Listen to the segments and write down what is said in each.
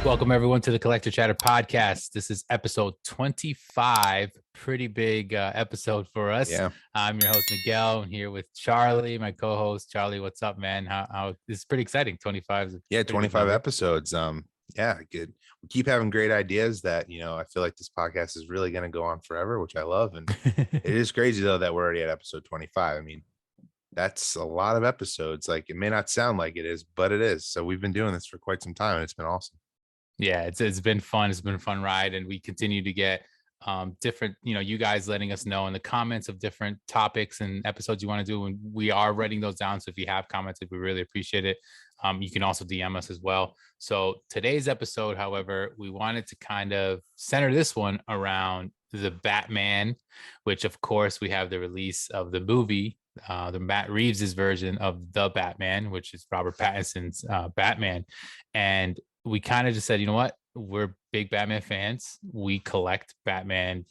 Welcome everyone to the Collector Chatter podcast. This is episode 25. Pretty big episode for us. Yeah. I'm your host Miguel. I'm here with Charlie, my co-host. Charlie, what's up, man? How this is pretty exciting. 25 is yeah, 25 episodes. Yeah, good. We keep having great ideas that, I feel like this podcast is really going to go on forever, which I love. And it is crazy though that we're already at episode 25. I mean, that's a lot of episodes. Like, it may not sound like it is, but it is. So we've been doing this for quite some time and it's been awesome. Yeah, it's been fun. It's been a fun ride, and we continue to get different, you guys letting us know in the comments of different topics and episodes you want to do, and we are writing those down. So if you have comments, we really appreciate it. You can also DM us as well. So today's episode, however, we wanted to kind of center this one around the Batman, which of course we have the release of the movie, the Matt Reeves's version of the Batman, which is Robert Pattinson's Batman. And we kind of just said, you know what, we're big Batman fans. We collect Batman,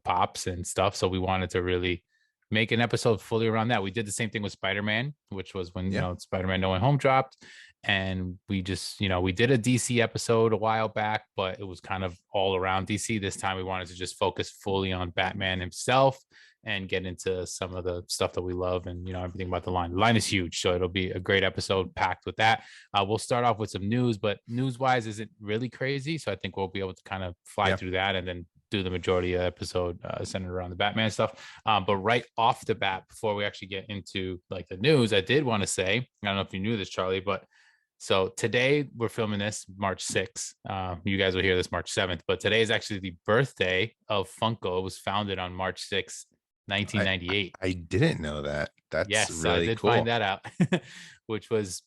pops and stuff. So we wanted to really make an episode fully around that. We did the same thing with Spider-Man, which was when, Spider-Man No Way Home dropped. And we just, we did a DC episode a while back, but it was kind of all around DC. This time we wanted to just focus fully on Batman himself and get into some of the stuff that we love and, everything about the line. The line is huge, so it'll be a great episode packed with that. We'll start off with some news, but news-wise isn't really crazy, so I think we'll be able to kind of fly through that and then do the majority of the episode centered around the Batman stuff. But right off the bat, before we actually get into like the news, I did want to say, I don't know if you knew this, Charlie, but so today we're filming this March 6th. You guys will hear this March 7th, but today is actually the birthday of Funko. It was founded on March 6th. 1998. I didn't know that. That's really I did cool. find that out, which was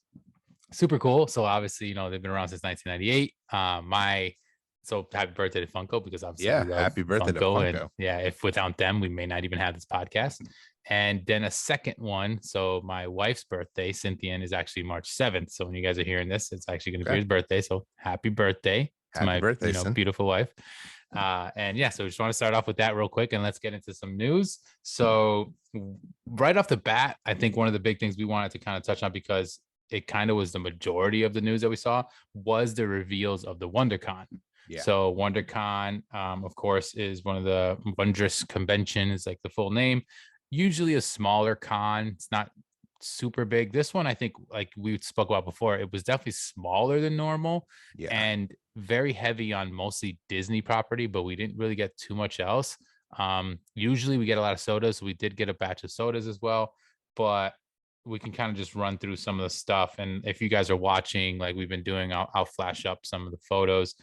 super cool. So obviously, they've been around since 1998. So happy birthday to Funko, because obviously happy birthday to Funko. And if without them, we may not even have this podcast. And then a second one. So my wife's birthday, Cynthia, is actually March 7th. So when you guys are hearing this, it's actually going to be his birthday. So happy birthday to my birthday, beautiful wife. So we just want to start off with that real quick, and let's get into some news. So right off the bat, I think one of the big things we wanted to kind of touch on, because it kind of was the majority of the news that we saw, was the reveals of the WonderCon. So WonderCon, of course, is one of the wondrous convention, is like the full name. Usually a smaller con. It's not super big. This one, I think, like we spoke about before, it was definitely smaller than normal and very heavy on mostly Disney property, but we didn't really get too much else. Usually we get a lot of sodas, so we did get a batch of sodas as well, but we can kind of just run through some of the stuff. And if you guys are watching, like we've been doing, I'll flash up some of the photos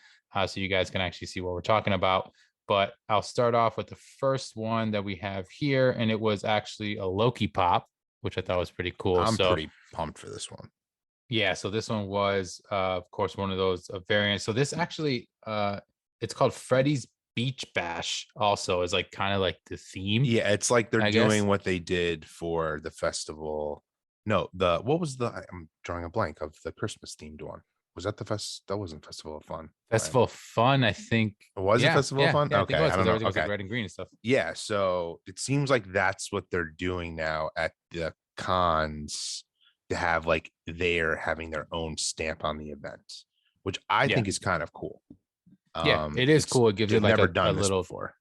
so you guys can actually see what we're talking about. But I'll start off with the first one that we have here, and it was actually a Loki pop, which I thought was pretty cool. I'm pretty pumped for this one. Yeah, so this one was, of course, one of those variants. So this actually, it's called Freddy's Beach Bash. Also, is like kind of like the theme. Yeah, it's like they're doing what they did for the festival. No, I'm drawing a blank of the Christmas themed one. Was that that wasn't Festival of Fun? Festival of Fun, I think. Was it Festival of Fun? Yeah, okay, I don't know. Okay, like red and green and stuff. Yeah, so it seems like that's what they're doing now at the cons, to have like they're having their own stamp on the event, which I think is kind of cool. It is cool. It gives it like a little before.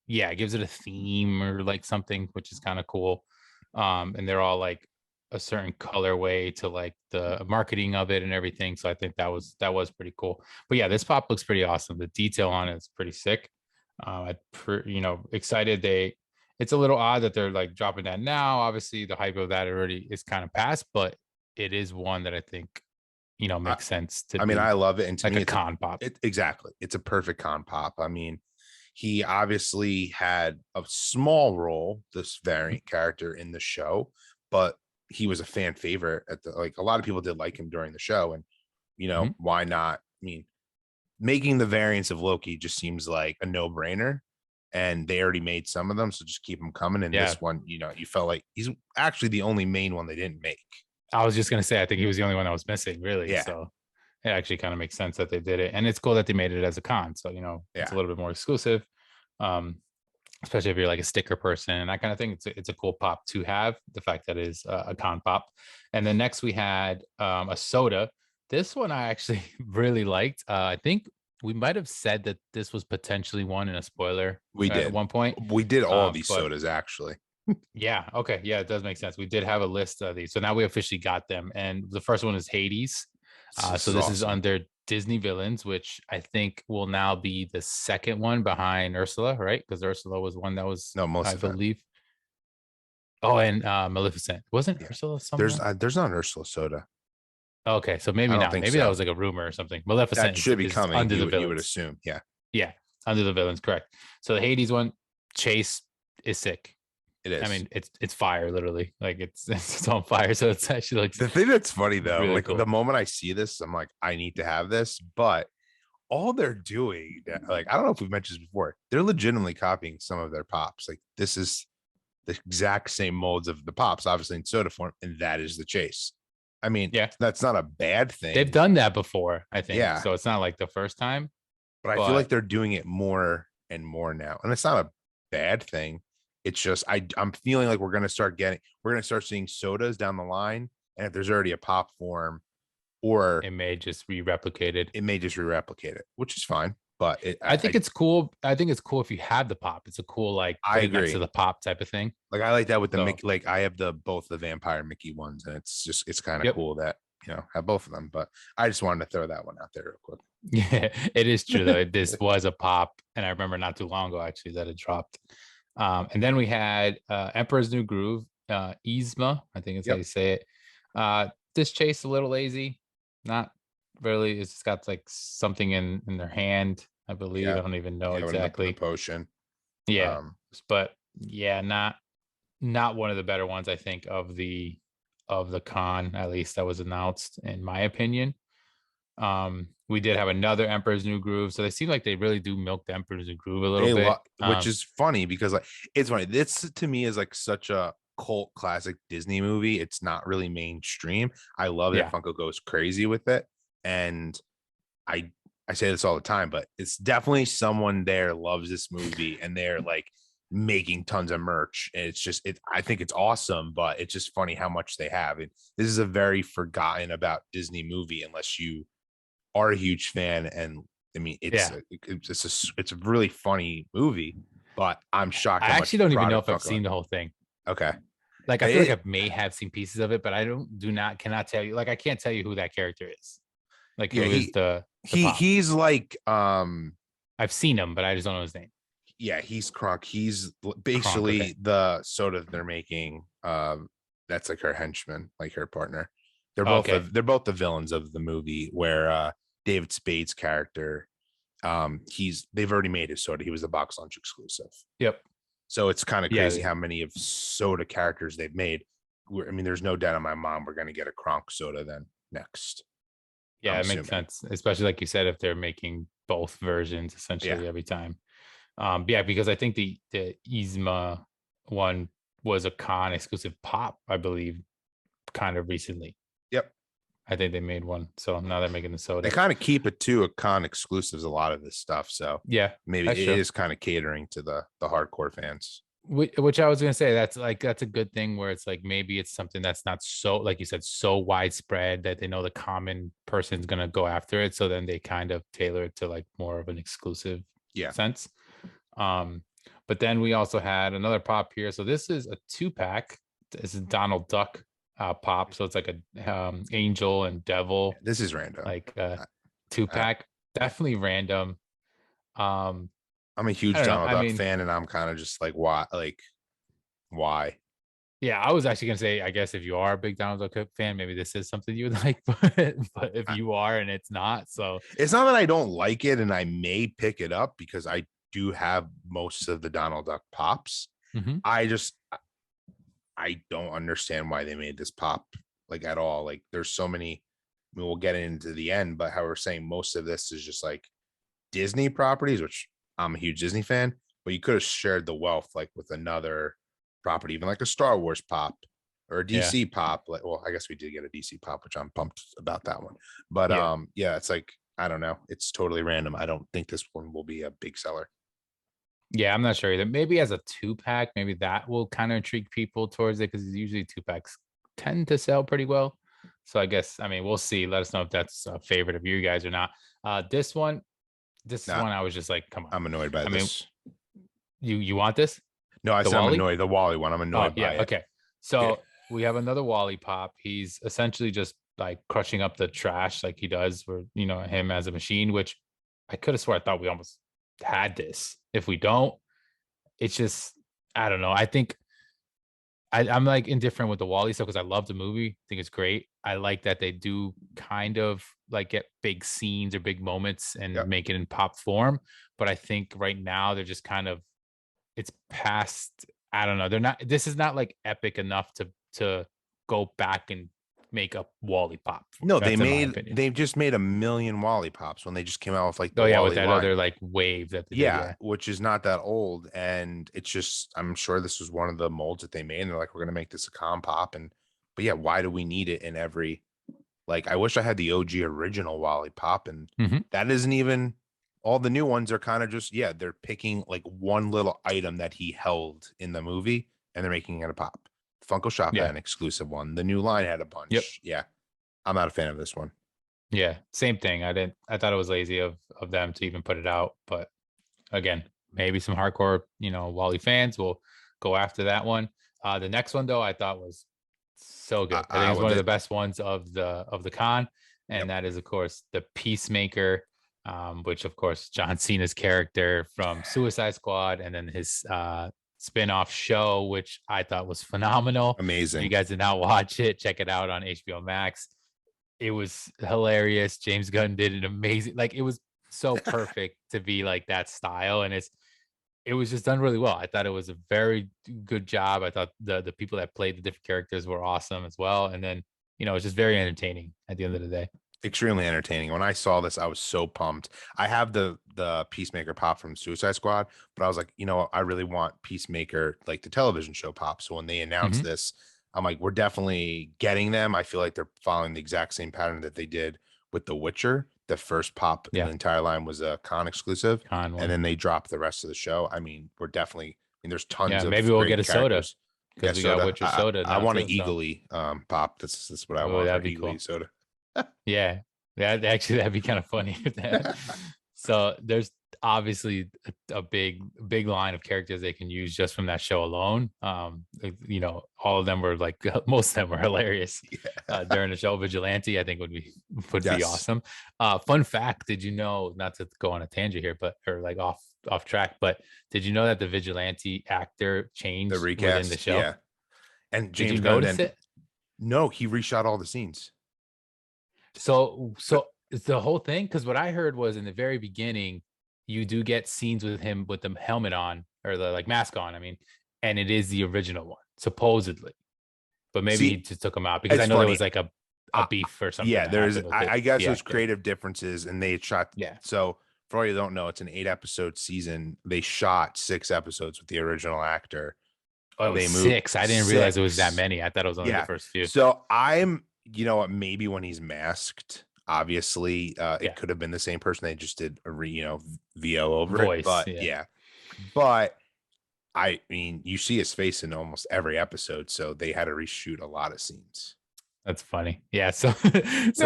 Yeah, it gives it a theme or like something, which is kind of cool. And they're all like a certain colorway to like the marketing of it and everything. So I think that was pretty cool. But yeah, this pop looks pretty awesome. The detail on it is pretty sick. Excited. It's a little odd that they're like dropping that now. Obviously, the hype of that already is kind of past, but it is one that I think, makes sense to. I love it. And to like me, a con pop. Exactly. It's a perfect con pop. I mean, he obviously had a small role, this variant character in the show, but he was a fan favorite a lot of people did like him during the show. And, why not? I mean, making the variants of Loki just seems like a no-brainer, and they already made some of them, so just keep them coming. And this one, you felt like he's actually the only main one they didn't make. I was just gonna say, I think he was the only one that was missing, really. Yeah. So it actually kind of makes sense that they did it, and it's cool that they made it as a con. So it's a little bit more exclusive, especially if you're like a sticker person and that kind of thing. It's a cool pop to have, the fact that it is a con pop. And then next we had a soda This one I actually really liked. I think we might have said that this was potentially one in a spoiler We at did. one point. We did all these But sodas actually. yeah, okay, yeah, it does make sense. We did have a list of these, so now we officially got them. And the first one is Hades. This So is this is awesome. under Disney Villains, which I think will now be the second one behind Ursula, right? Because Ursula was one that was, No, I Maleficent. believe. Oh, and Maleficent. Wasn't Yeah. Ursula somewhere? There's not an Ursula soda. Okay, so I maybe don't not. think Maybe that so. was like a rumor or something. That Maleficent should be is coming. under the You would villains. assume. Yeah. Yeah, under the villains, correct. So the Hades one, Chase is sick. It I is. mean, it's fire, literally. Like it's on fire. So it's actually looks The thing that's funny though, really like the cool. moment I see this, I'm like, I need to have this. But all they're doing, like, I don't know if we've mentioned this before, they're legitimately copying some of their pops. Like, this is the exact same molds of the pops, obviously in soda form, and that is the chase. I mean, Yeah, that's not a bad they've thing. done that before, I think. Yeah. So it's not like the first time, But I feel like but they're doing it more and more now. And it's not a bad thing. It's just I'm feeling like we're gonna start seeing sodas down the line. And if there's already a pop form, or it may just be replicated. it may just re-replicate it, which is fine. But I think it's cool. I think it's cool if you have the pop. It's a cool like I put it next to agree. the pop type of thing. Like I like that with the So Mickey. Like I have the both the vampire Mickey ones, and it's kind of yep. cool that have both of them. But I just wanted to throw that one out there real quick. Yeah, it is true though. This was a pop, and I remember not too long ago actually that it dropped. And then we had Emperor's New Groove, Yzma, I think is how Yep. you say it. This chase a little lazy, not really. It's just got like something in their hand, I believe. Yeah. I don't even know Yeah. The exactly. potion. Yeah, Um. but yeah, not one of the better ones I think of the con, at least that was announced in my opinion. We did have another Emperor's New Groove, so they seem like they really do milk the Emperor's New Groove a little bit. Which is funny because like it's funny. This to me is like such a cult classic Disney movie. It's not really mainstream. I love that Yeah, Funko goes crazy with it, and I I say this all the time, but it's definitely someone there loves this movie and they're like making tons of merch. And it's just I think it's awesome, but it's just funny how much they have. And this is a very forgotten about Disney movie unless you are a huge fan. And I mean yeah. it's a really funny movie, but I'm shocked I how actually much don't even know product if I've Funko. seen the whole thing. Okay. Like I feel like It, I may have seen pieces of it, but I don't do not cannot tell you. Like I can't tell you who that character is. Like yeah, who is the pop. he's like I've seen him, but I just don't know his name. yeah, he's Croc. He's Kronk. Okay. basically the soda they're making. That's like her henchman, like her partner. Okay. They're both the villains of the movie where David Spade's character, they've already made his soda. He was a box lunch exclusive. Yep. So it's kind of crazy Yeah. how many of soda characters they've made. I mean, there's no doubt on my mom we're gonna get a Kronk soda then next. Yeah, I'm it makes assuming. sense. Especially like you said, if they're making both versions Yeah. essentially every time. Yeah, because I think the Yzma one was a con exclusive pop, I believe, kind of recently. Yep. I think they made one. So now they're making the They soda. kind of keep it to a con exclusives, a lot of this stuff. So Yeah, maybe that's it true. is kind of catering to the hardcore fans. Which I was gonna say, that's a good thing where it's like maybe it's something that's not so, like you said, so widespread that they know the common person's gonna go after it. So then they kind of tailor it to like more of an exclusive Yeah. sense. Um, but then we also had another pop here. So this is a 2-pack. This is Donald Duck pop. So it's like a angel and devil, This is random. like I, two I, pack. Definitely random. Um, I'm a I huge don't know. Donald I Duck mean, fan, and I'm kind of just like, why? Like, why? yeah, I was actually gonna say, I guess if you are a big Donald Duck fan, maybe this is something you would like, but if I, you are and it's not, so it's not that I don't like it, and I may pick it up because I do have most of the Donald Duck pops. mhm. I just I don't understand why they made this pop like at all. Like, there's so many. I mean, we'll get into the end, but how we're saying most of this is just like Disney properties, which I'm a huge Disney fan, but you could have shared the wealth like with another property, even like a Star Wars pop or a Yeah, DC pop. Like, well, I guess we did get a DC pop, which I'm pumped about that one. But yeah, yeah, it's like I don't know. It's totally random. I don't think this one will be a big seller. yeah. I'm not sure either. Maybe as a 2-pack, maybe that will kind of intrigue people towards it because usually 2-packs tend to sell pretty well. So I guess, I mean, we'll see. Let us know if that's a favorite of you guys or not. This one, Nah, I was just like, come on. I'm annoyed by I mean, this. you want this? No, I The said I'm Wally? annoyed. The Wally one, I'm Oh annoyed by yeah, it. okay. Yeah. So we have another Wally pop. He's essentially just like crushing up the trash like he does for him as a machine, which I could have swore I thought we almost had this. If we don't, it's just I don't know. I think I'm like indifferent with the Wally stuff because I love the movie. I think it's great. I like that they do kind of like get big scenes or big moments and Yep. make it in pop form. But I think right now they're just kind of it's past. I don't know. They're not. This is not like epic enough to go back and make a Wally pop. No, That's in my opinion. they've just made a million Wally pops when they just came out with like the Oh yeah, with Wally that line. other like wave that they did. Yeah, Yeah. which is not that old. And it's just, I'm sure this was one of the molds that they made. And they're like, we're gonna make this a com pop. And but yeah, why do we need it in every like I wish I had the OG original Wally pop, and Mm-hmm. that isn't even all the new ones are kind of just, yeah, they're picking like one little item that he held in the movie and they're making it a pop. Funko Shop had Yeah. an exclusive one. The new line had a Yep. bunch. Yeah. I'm not a fan of this one. Yeah. Same thing. I didn't. I thought it was lazy of them to even put it out, but again, maybe some hardcore, Wally fans will go after that one. The next one though, I thought was so good. I think it's With one of the it. best ones of the con, and Yep. that is of course the Peacemaker, which of course John Cena's character from Suicide Squad, and then his spin-off show, which I thought was phenomenal. If you Amazing. guys did not watch it, check it out on HBO Max. It was hilarious. James Gunn did an amazing, like it was so perfect to be like that style, and it was just done really well. I thought it was a very good job. I thought the people that played the different characters were awesome as well, and then it's just very entertaining at the end of the day. Extremely entertaining. When I saw this, I was so pumped. I have the Peacemaker pop from Suicide Squad, but I was like, you know, I really want Peacemaker, like the television show pop. So when they announced Mhm. this, I'm like, we're definitely getting them. I feel like they're following the exact same pattern that they did with The Witcher. The first pop in Yeah, the entire line was a con exclusive, con and one. then they dropped the rest of the show. I mean, we're definitely, I mean, there's tons Yeah, of maybe we'll get great a soda characters. Yeah, because we got soda. Witcher soda I now want an too. So, Eagly pop. That's what I oh, want for that'd be Eagly cool. soda. Yeah, that'd be kind of funny if that. So there's obviously a big line of characters they can use just from that show alone. All of them were like most of them were hilarious Yeah. during the show. Vigilante, I think would be Yes. awesome. Fun fact: did you know? Not to go on a tangent here, but or like off track, but did you know that the Vigilante actor The changed within the recast, show? yeah. And Did you James Gunn notice then it? no, he reshot all the scenes. So it's the whole thing because what I heard was in the very beginning, you do get scenes with him with the helmet on or the like mask on. I mean, and it is the original one supposedly, but maybe he See, just took him out because I it's know there funny. was like a I, beef or something yeah, that there's happened with I guess the there's actor. creative differences, and they shot. Yeah. So for all you don't know, it's an 8 episode season. They shot 6 episodes with the original actor. Oh, it was They moved six. I didn't realize it was that 6. many. I thought it was only the Yeah. first few. So I'm, you know what, maybe when he's masked, obviously, it Yeah. could have been the same person. They just did a VO over it. Voice. But Yeah. yeah. But I mean, you see his face in almost every episode, so they had to reshoot a lot of scenes. That's funny. Yeah. So so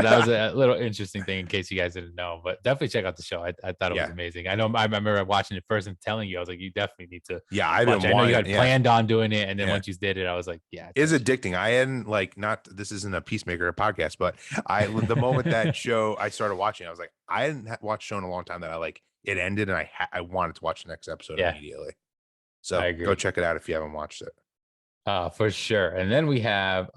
that was a little interesting thing in case you guys didn't know, but definitely check out the show. I thought it was Yeah. amazing. I remember watching it first and telling you, I was like, you definitely need to Yeah, I've watch. been I know you wanting. had Yeah, planned on doing it, and then yeah. once you did it, I was like, yeah, It's addicting. I hadn't like not. This isn't a Peacemaker podcast, but the moment that show I started watching, I was like, I hadn't watched show in a long time that I like it ended, and I wanted to watch the next episode yeah, immediately. I So go agree. check it out if you haven't watched it. For sure. And then we have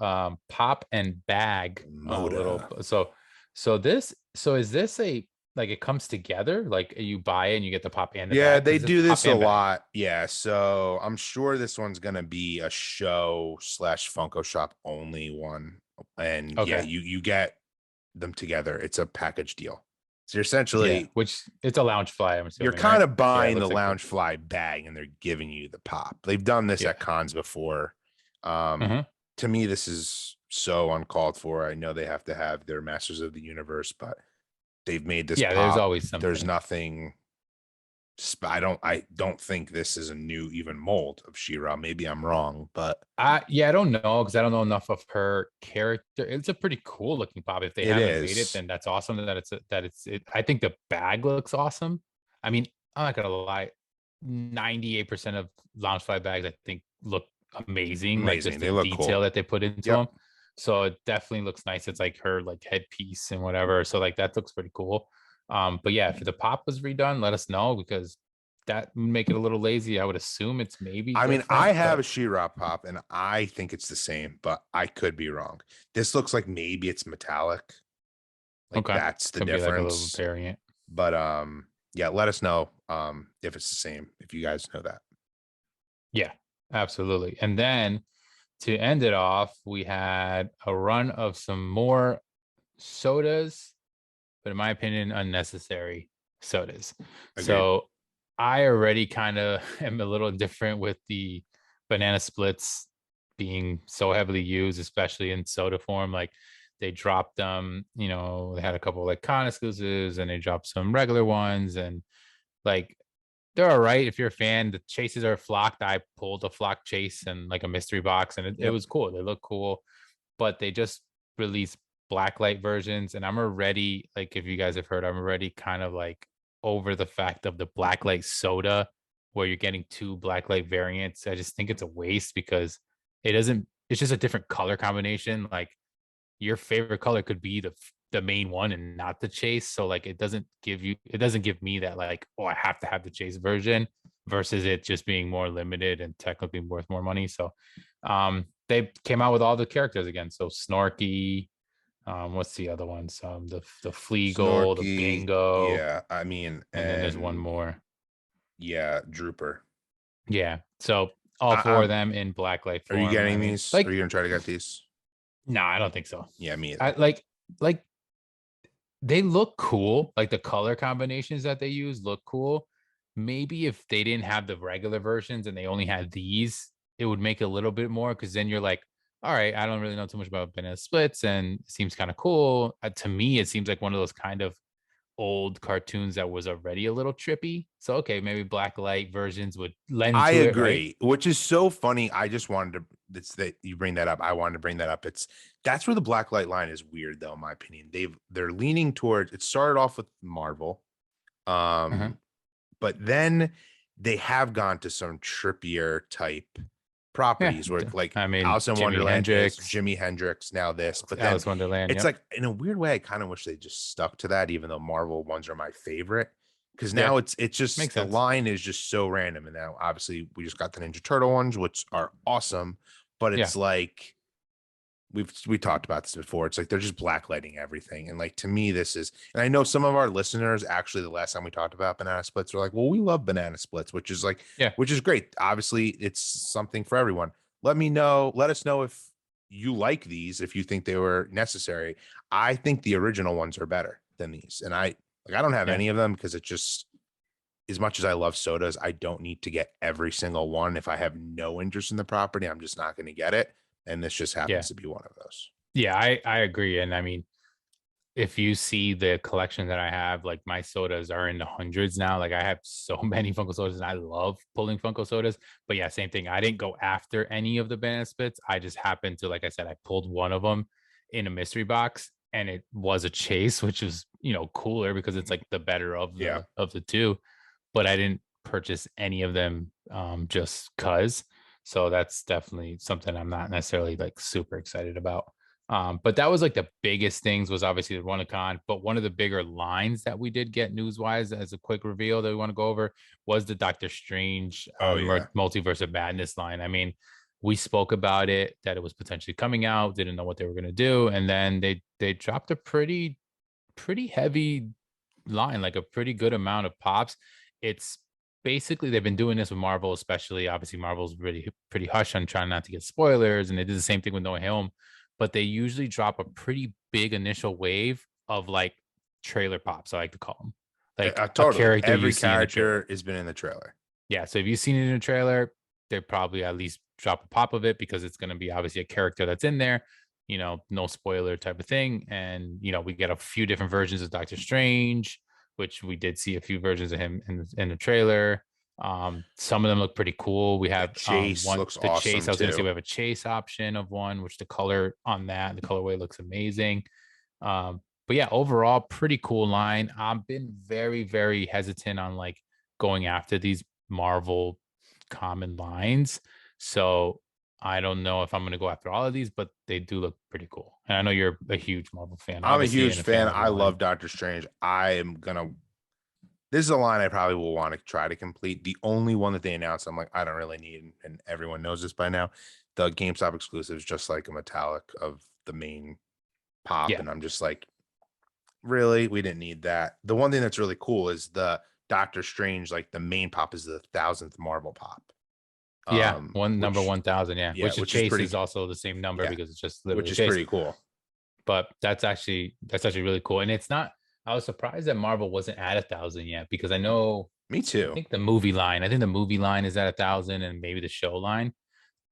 Pop and Bag a little. Moda. So is this a like it comes together? Like you buy it and you get the pop and the Yeah, bag? they Because it's do pop this a and bag. lot. Yeah, so I'm sure this one's gonna be a show slash Funko Shop only one. And yeah, Okay. you get them together. It's a package deal. So you're Yeah. essentially Which it's a lounge fly, I'm you're assuming, right? kind of Yeah, it buying the looks like it. Loungefly bag and they're giving you the pop. They've done this Yeah. at cons before. Mhm. To me, this is so uncalled for. I know they have to have their Masters of the Universe, but they've made this Yeah, there's pop. always There's something. nothing I don't think this is a new even mold of She-Ra. Maybe I'm wrong, but I don't know because I don't know enough of her character. It's a pretty cool looking pop. If they it haven't made it, is. then that's awesome. I think the bag looks awesome. I mean, I'm not gonna lie, 98% of Loungefly bags I think look amazing. Like just Amazing. the They look detail cool. that they put into Yep. them. So it definitely looks nice. It's like her like headpiece and whatever. So like that looks pretty cool. But yeah, if the pop was redone, let us know because that would make it a little lazy. I would assume it's maybe I mean, I different, have a but She-Ra pop and I think it's the same, but I could be wrong. This looks like maybe it's metallic. Like okay. that's the Could be like a little difference. variant. But yeah, let us know if it's the same, if you guys know that. Yeah, absolutely. And then to end it off, we had a run of some more sodas, but in my opinion, unnecessary sodas. Agreed. So I already kind of am a little different with the banana splits being so heavily used, especially in soda form. Like they dropped them, they had a couple like con exclusives and they dropped some regular ones. And like they're all right if you're a fan. The chases are flocked. I pulled a flock chase and like a mystery box, and it Yep. was cool. They look cool, but they just released blacklight versions, and I'm already like, if you guys have heard, I'm already kind of like over the fact of the blacklight soda, where you're getting two blacklight variants. I just think it's a waste because it doesn't. It's just a different color combination. Like your favorite color could be the main one and not the chase. So like it doesn't give me that like, oh, I have to have the chase version versus it just being more limited and technically worth more money. So they came out with all the characters again. So Snorky, what's the other ones? The Fleagle, the Snorky. Bingo, Yeah. I mean, and then there's one and more. yeah, Drooper. Yeah. So all four of I'm them in blacklight Are you form. I getting mean, these? Are like, you gonna try to get these? no, I don't think so. Yeah, me I either. like they look cool. Like the color combinations that they use look cool. Maybe if they didn't have the regular versions and they only had these, it would make a little bit more because then you're like, all right, I don't really know too much about banana splits and it seems kind of cool. To me, it seems like one of those kind of old cartoons that was already a little trippy. So okay, maybe black light versions would lend I to it, right? agree, which is so funny. I just wanted to it's that you bring that up. I wanted to bring that up. That's where the black light line is weird though, in my opinion. They're leaning towards it started off with Marvel. Uh-huh. Um, but then they have gone to some trippier type Yeah. properties where like I mean, Alice in Jimi Wonderland is Hendrix, Jimi Hendrix, now this, but then Alice Wonderland. it's Yep. like in a weird way, I kind of wish they just stuck to that, even though Marvel ones are my favorite. Because Yeah. now it's Makes just the sense. line is just so random. And now obviously we just got the Ninja Turtle ones, which are awesome, but Yeah. it's like we talked about this before. It's like they're just blacklighting everything. And like to me, this is, and I know some of our listeners actually the last time we talked about banana splits were like, well, we love banana splits, which is like, Yeah. which is great. Obviously, it's something for everyone. Let us know if you like these, if you think they were necessary. I think the original ones are better than these. And I don't have Yeah. any of them because it just, as much as I love sodas, I don't need to get every single one. If I have no interest in the property, I'm just not going to get it. And this just Yeah. happens to be one of those. Yeah. I agree. And I mean, if you see the collection that I have, like my sodas are in the hundreds now. Like I have so many Funko sodas and I love pulling Funko sodas. But yeah, same thing. I didn't go after any of the banana splits. I just happened to, like I said, I pulled one of them in a mystery box and it was a chase, which was, cooler because it's like the better of Yeah. the two. But I didn't purchase any of them just cuz. So that's definitely something I'm not necessarily like super excited about. But that was like the biggest things was obviously the WonderCon. But one of the bigger lines that we did get news wise as a quick reveal that we want to go over was the Doctor Strange Oh yeah. Multiverse of Madness line. I mean, we spoke about it that it was potentially coming out, didn't know what they were going to do, and then they dropped a pretty heavy line, like a pretty good amount of pops. It's basically they've been doing this with Marvel, especially obviously Marvel's really pretty hush on trying not to get spoilers, and they did the same thing with No Way Home, but they usually drop a pretty big initial wave of like trailer pops, I like to call them, like a Totally. character you Every see in the character trailer. has been in the trailer. Yeah, so if you've seen it in a trailer, they probably at least drop a pop of it because it's going to be obviously a character that's in there, no spoiler type of thing. And we get a few different versions of Doctor Strange, which we did see a few versions of him in the trailer. Some of them look pretty cool. We have Chase one looks the chase. awesome I was gonna say too. we have a chase option of one, which the color on that, the colorway looks amazing. But yeah, overall, pretty cool line. I've been very, very hesitant on like going after these Marvel common lines. So I don't know if I'm going to go after all of these, but they do look pretty cool. And I know you're a huge Marvel fan, I'm a obviously, huge and a fan fan. of the I line. love Doctor Strange. I am gonna. This is a line I probably will want to try to complete. The only one that they announced, I'm like, I don't really need, and everyone knows this by now. The GameStop exclusive is just like a metallic of the main pop, Yeah. and I'm just like, really, we didn't need that. The one thing that's really cool is the Doctor Strange, like the main pop is the 1000th Marvel pop. Yeah. One number Which 1000. Yeah. yeah, Which the which is chase pretty is also the same number yeah, because it's just which literally is chase. pretty cool. But that's actually really cool. And it's not, I was surprised that Marvel wasn't at 1000 yet because I know, Me too. I think the movie line is at 1000 and maybe the show line.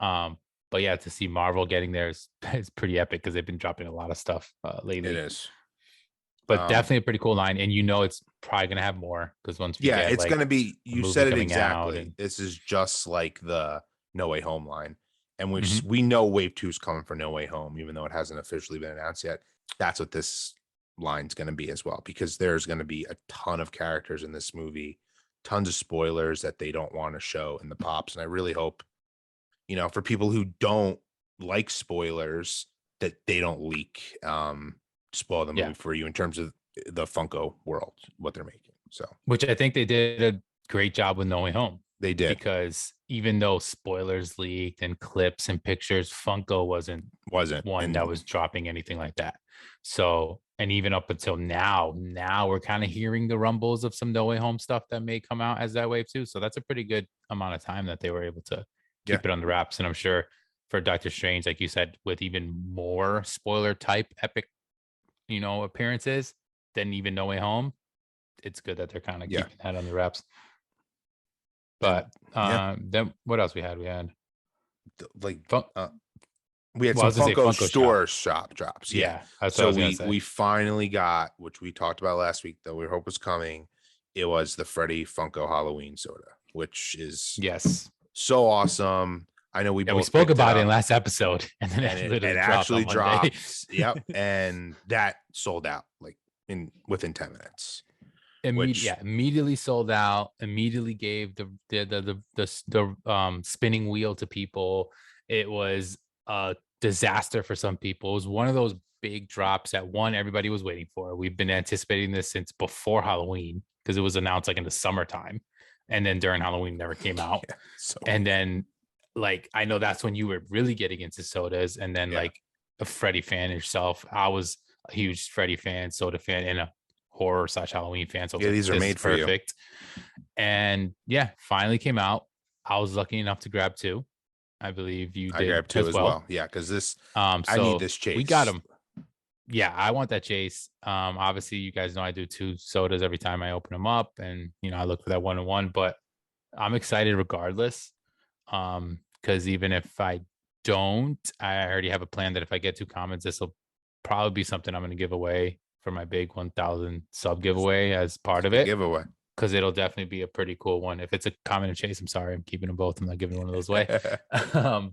But yeah, to see Marvel getting there is pretty epic because they've been dropping a lot of stuff It lately. is. But definitely a pretty cool line, and it's probably gonna have more because once we Yeah, get it's like gonna be. a You movie said it coming out, exactly. and This is just like the No Way Home line, and Mhm. we know Wave 2 is coming for No Way Home, even though it hasn't officially been announced yet. That's what this line's going to be as well, because there's going to be a ton of characters in this movie, tons of spoilers that they don't want to show in the pops, and I really hope, for people who don't like spoilers, that they don't leak, spoil the movie yeah, for you in terms of the Funko world, what they're making. So which I think they did a great job with No Way Home they did. because even though spoilers leaked and clips and pictures, Funko Wasn't one that and was dropping anything like that. So, and even up until now we're kind of hearing the rumbles of some No Way Home stuff that may come out as that wave too. So that's a pretty good amount of time that they were able to yeah, keep it on the wraps. And I'm sure for Doctor Strange, like you said, with even more spoiler type epic, appearances than even No Way Home, it's good that they're kind of yeah, keeping that on the wraps. and But yeah, then what else we had? We had like Fun- we had well, I some was gonna say Funko Funko Shop. store shop drops. Yeah. Yeah, that's what I So was gonna we say. we finally got, which we talked about last week, though we hope was coming. It was the Freddy Funko Halloween soda, which is Yes. so awesome. I know we Yeah, we both spoke picked it about it in up, last episode, and then and it it literally dropped actually on Monday. dropped. Yep. And that sold out like within 10 minutes, which Immediately sold out. Immediately gave the spinning wheel to people. It was a disaster for some people. It was one of those big drops that everybody was waiting for. We've been anticipating this since before Halloween because it was announced like in the summertime, and then during Halloween never came out. yeah, so And then like I know that's when you were really getting into sodas, and then yeah, like a Freddy fan yourself. I was a huge Freddy fan, soda fan, and a horror/Halloween fan. So I was yeah, like, these are this is made for you. perfect. And yeah, finally came out. I was lucky enough to grab two. I believe you I did grabbed two as as well. well. Yeah, because I need So this chase. we got them. Yeah, I want that chase. Obviously, you guys know I do two sodas every time I open them up, and I look for that 1-on-1. But I'm excited regardless. Because even if I don't, I already have a plan that if I get two comments, this will probably be something I'm going to give away for my big 1000 sub giveaway as part of Big it. giveaway. Because it'll definitely be a pretty cool one. If it's a comment and chase, I'm sorry, I'm keeping them both. I'm not giving one of those away.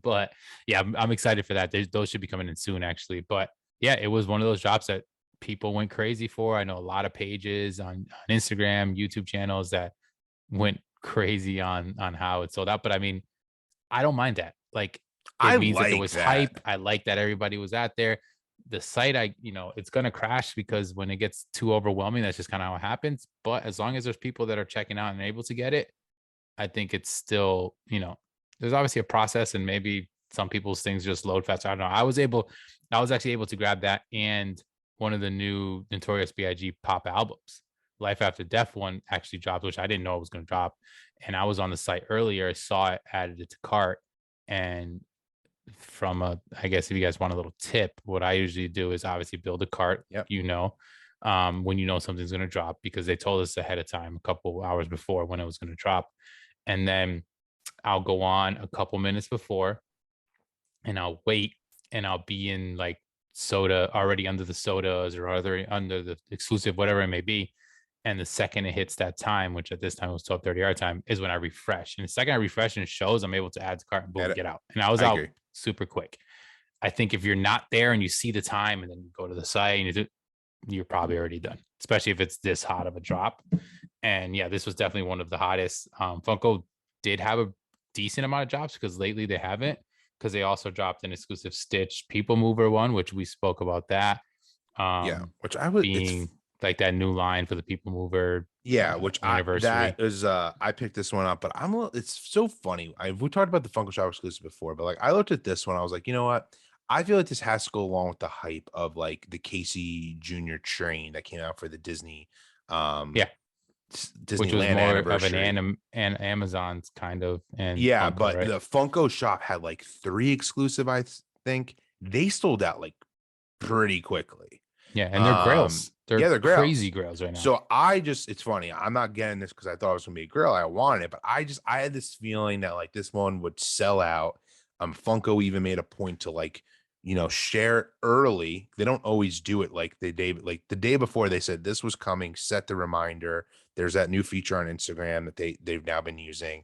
But yeah, I'm excited for that. Those should be coming in soon, actually. But yeah, it was one of those drops that people went crazy for. I know a lot of pages on Instagram, YouTube channels that went crazy on how it sold out. But I mean, I don't mind that. Like, I it means that there like was that. hype. I like that everybody was out there. The site, it's gonna crash because when it gets too overwhelming, that's just kind of how it happens. But as long as there's people that are checking out and able to get it, I think it's still, there's obviously a process, and maybe some people's things just load faster. I don't know. I was actually able to grab that and one of the new Notorious B.I.G. pop albums. Life After Death one actually dropped, which I didn't know it was going to drop. And I was on the site earlier, I saw it, added it to cart. And I guess if you guys want a little tip, what I usually do is obviously build a cart, Yep. when something's going to drop, because they told us ahead of time, a couple hours before when it was going to drop. And then I'll go on a couple minutes before and I'll wait, and I'll be in like soda already under the sodas or other under the exclusive, whatever it may be. And the second it hits that time, which at this time was 12:30 our time, is when I refresh. And the second I refresh and it shows, I'm able to add to cart and boom, get out. And I was I out agree. super quick. I think if you're not there and you see the time and then you go to the site and you're probably already done, especially if it's this hot of a drop. And yeah, this was definitely one of the hottest. Funko did have a decent amount of drops because lately they haven't, because they also dropped an exclusive Stitch People Mover one, which we spoke about that. Yeah, which I would Being like that new line for the People Mover. Yeah, which anniversary. that is I picked this one up, but it's so funny. We talked about the Funko Shop exclusive before, but like I looked at this one, I was like, you know what? I feel like this has to go along with the hype of like the Casey Jr. train that came out for the Disney Yeah. Disneyland which was more anniversary. of an Amazon's kind of, and Yeah, Funko, but right? the Funko Shop had like 3 exclusive, I think. They sold out like pretty quickly. Yeah, and they're grails. Yeah, They're they're crazy grails. grails right now. So it's funny. I'm not getting this because I thought it was gonna be a grail. I wanted it, but I had this feeling that like this one would sell out. Funko even made a point to like, share it early. They don't always do it like the day before. They said this was coming, set the reminder. There's that new feature on Instagram that they've now been using,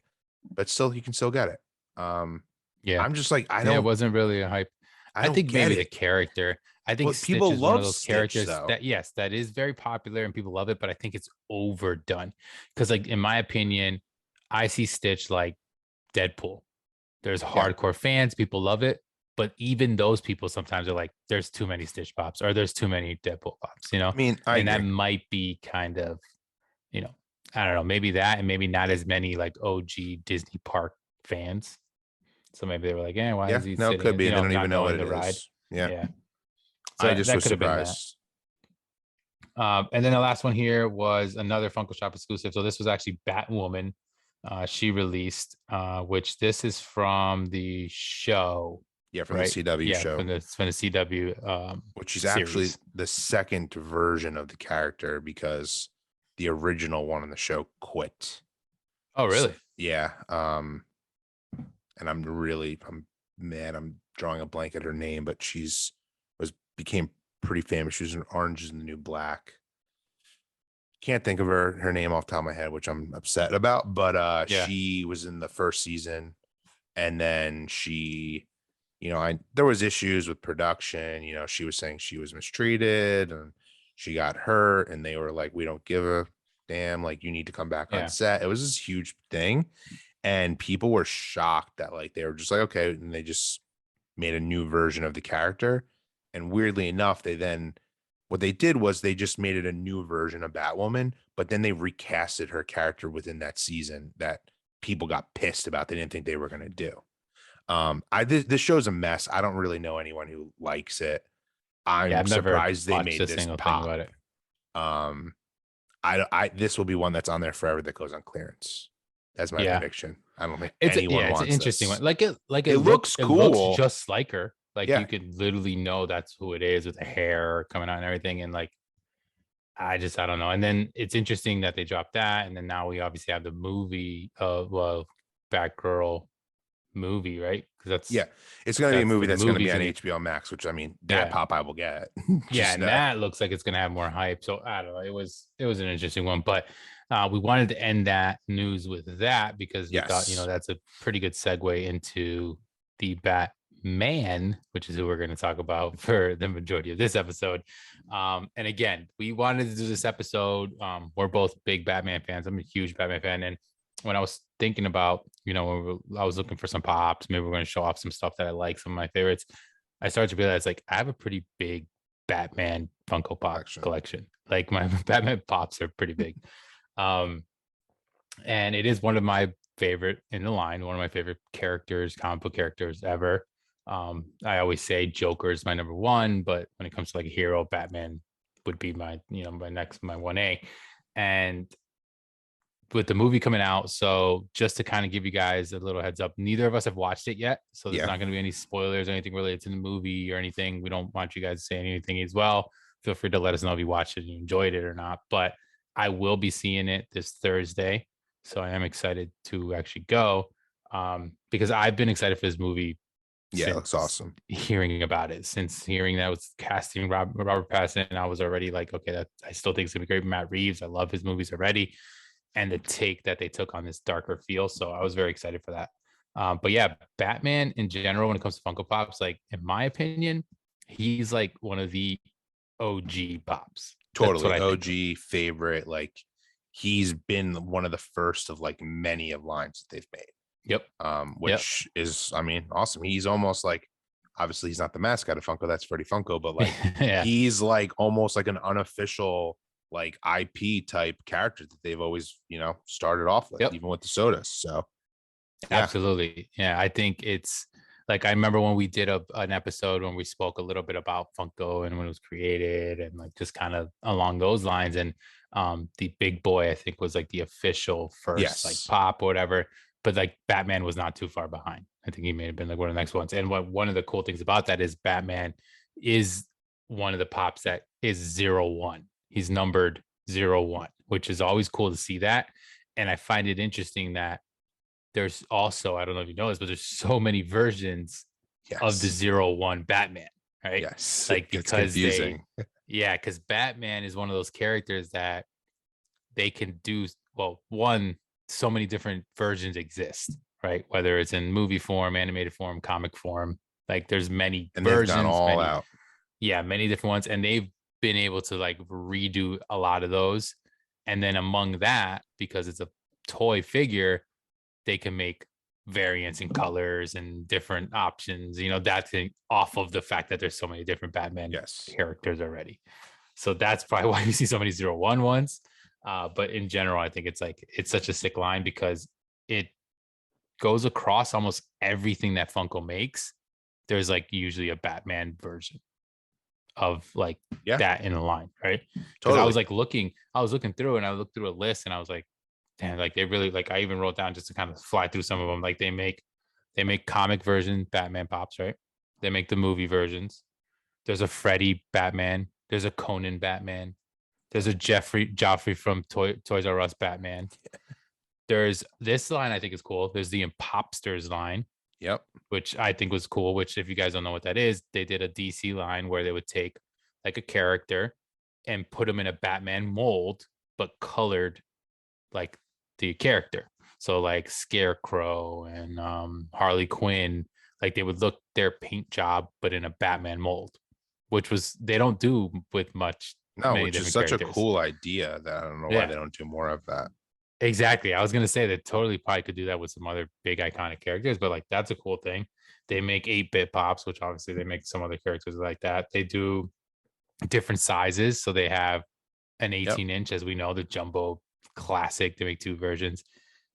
but still you can still get it. Yeah, I'm just like, it wasn't really a hype. I I don't think get maybe the it. character. I think Well, Stitch people is one of love those Stitch characters though. that, yes, that is very popular and people love it, but I think it's overdone. Because, like, in my opinion, I see Stitch like Deadpool. There's Yeah. hardcore fans, people love it, but even those people sometimes are like, there's too many Stitch pops or there's too many Deadpool pops, I mean, I and that agree. might be kind of, you know, I don't know, maybe that, and maybe not as many like OG Disney park fans. So maybe they were like, "Eh, why Yeah, is he no, it sitting could it? be. They don't Not even know what knowing it the ride." is. Yeah. Yeah, I so just that was could have been that. surprised. And then the last one here was another Funko Shop exclusive. So this was actually Batwoman. She released, which this is from the show, Yeah, from the right? CW Yeah, show, from the CW which is actually series. the second version of the character because the original one on the show quit. Oh, really? Yeah. And I'm mad. I'm drawing a blank at her name, but became pretty famous. She was in Orange is the New Black. Can't think of her name off the top of my head, which I'm upset about. But Yeah, she was in the first season, and then there was issues with production. She was saying she was mistreated and she got hurt, and they were like, "We don't give a damn. Like, you need to come back on yeah, set." It was this huge thing, and people were shocked that like they were just like, okay, and they just made a new version of the character. And weirdly enough, what they did was they just made it a new version of Batwoman, but then they recasted her character within that season that people got pissed about. They didn't think they were going to do. This show's a mess. I don't really know anyone who likes it. yeah. I'm I've never surprised they watched made a this single thing pop. about it. Um, this will be one that's on there forever that goes on clearance. That's my Yeah, prediction. I don't think anyone it's an wants interesting this. one. Like It looks it looks cool. just like her. Like Yeah. you could literally know that's who it is with the hair coming out and everything. And like, I don't know. And then it's interesting that they dropped that, and then now we obviously have the movie of Batgirl movie, right? Because Yeah. It's going to be a movie the that's going to be movie's on gonna be, HBO Max, which I mean, that yeah, pop I will get. yeah, Just and that looks like it's gonna have more hype. So I don't know. It was an interesting one, but we wanted to end that news with that because we thought, yes. that's a pretty good segue into the Batman, which is who we're going to talk about for the majority of this episode. And again, we wanted to do this episode. We're both big Batman fans. I'm a huge Batman fan, and when I was thinking about, I was looking for some pops, maybe we're going to show off some stuff that I like, some of my favorites. I started to realize like I have a pretty big Batman Funko Pop collection. Like my Batman pops are pretty big. Um, and it is one of my favorite in the line, one of my favorite characters, comic book characters ever. I always say Joker is my number one, but when it comes to like a hero, Batman would be my 1A. And with the movie coming out, so just to kind of give you guys a little heads up, neither of us have watched it yet, so there's not going to be any spoilers or anything related to the movie or anything. We don't want you guys to say anything as well. Feel free to let us know if you watched it and you enjoyed it or not, but I will be seeing it this Thursday, so I am excited to actually go, because I've been excited for this movie Yeah, it looks since awesome. hearing about it, since hearing that was casting Robert Pattinson. I was already like, okay, that I still think it's gonna be great. Matt Reeves, I love his movies already, and the take that they took on this darker feel. So I was very excited for that. But yeah, Batman in general, when it comes to Funko Pops, like in my opinion, he's like one of the OG pops. That's what Totally I think of. OG favorite. Like he's been one of the first of like many of lines that they've made. Yep. Yep. Which is, I mean, awesome. He's almost like, obviously he's not the mascot of Funko, that's Freddie Funko, but like Yeah. he's like almost like an unofficial like IP type character that they've always, you know, started off with, Yep. even with the sodas. So yeah. Absolutely. Yeah. I think it's like, I remember when we did an episode when we spoke a little bit about Funko and when it was created and like just kind of along those lines. And the big boy, I think, was like the official first like Yes. pop or whatever. But like Batman was not too far behind. I think he may have been like one of the next ones. And what one of the cool things about that is Batman is one of the pops that is 01. He's numbered 01, which is always cool to see that. And I find it interesting that there's also, I don't know if you know this, but there's so many versions of the Yes. 01 Batman, right? Yes. It Like gets because confusing. yeah, because Batman is one of those characters that they can do, well, one, so many different versions exist, right? Whether it's in movie form, animated form, comic form, like there's many And they've gone versions, all many, out. yeah, many different ones. And they've been able to like redo a lot of those. And then among that, because it's a toy figure, they can make variants in colors and different options. You know, that's off of the fact that there's so many different Batman Yes. characters already. So that's probably why you see so many 01 ones. But in general, I think it's like it's such a sick line because it goes across almost everything that Funko makes. There's like usually a Batman version of like Yeah, that in a line, right? Because I was totally. like I was looking through and I looked through a list and I was like, damn, like they really like I even wrote down just to kind of fly through some of them. Like they make comic version Batman pops, right? They make the movie versions. There's a Freddy Batman. There's a Conan Batman. There's a Joffrey from Toys R Us Batman. There's this line I think is cool. There's the Impopsters line, Yep. which I think was cool. Which, if you guys don't know what that is, they did a DC line where they would take like a character and put them in a Batman mold, but colored like the character. So like Scarecrow and Harley Quinn, like they would look their paint job, but in a Batman mold, which was they don't do with No, many which is different such a characters. cool idea that I don't know why Yeah, they don't do more of that. exactly. I was gonna say that totally probably could do that with some other big iconic characters, but like that's a cool thing. They make 8-bit pops, which obviously they make some other characters like that. They do different sizes, so they have an Yep. 18-inch, as we know, the jumbo classic. They make two versions.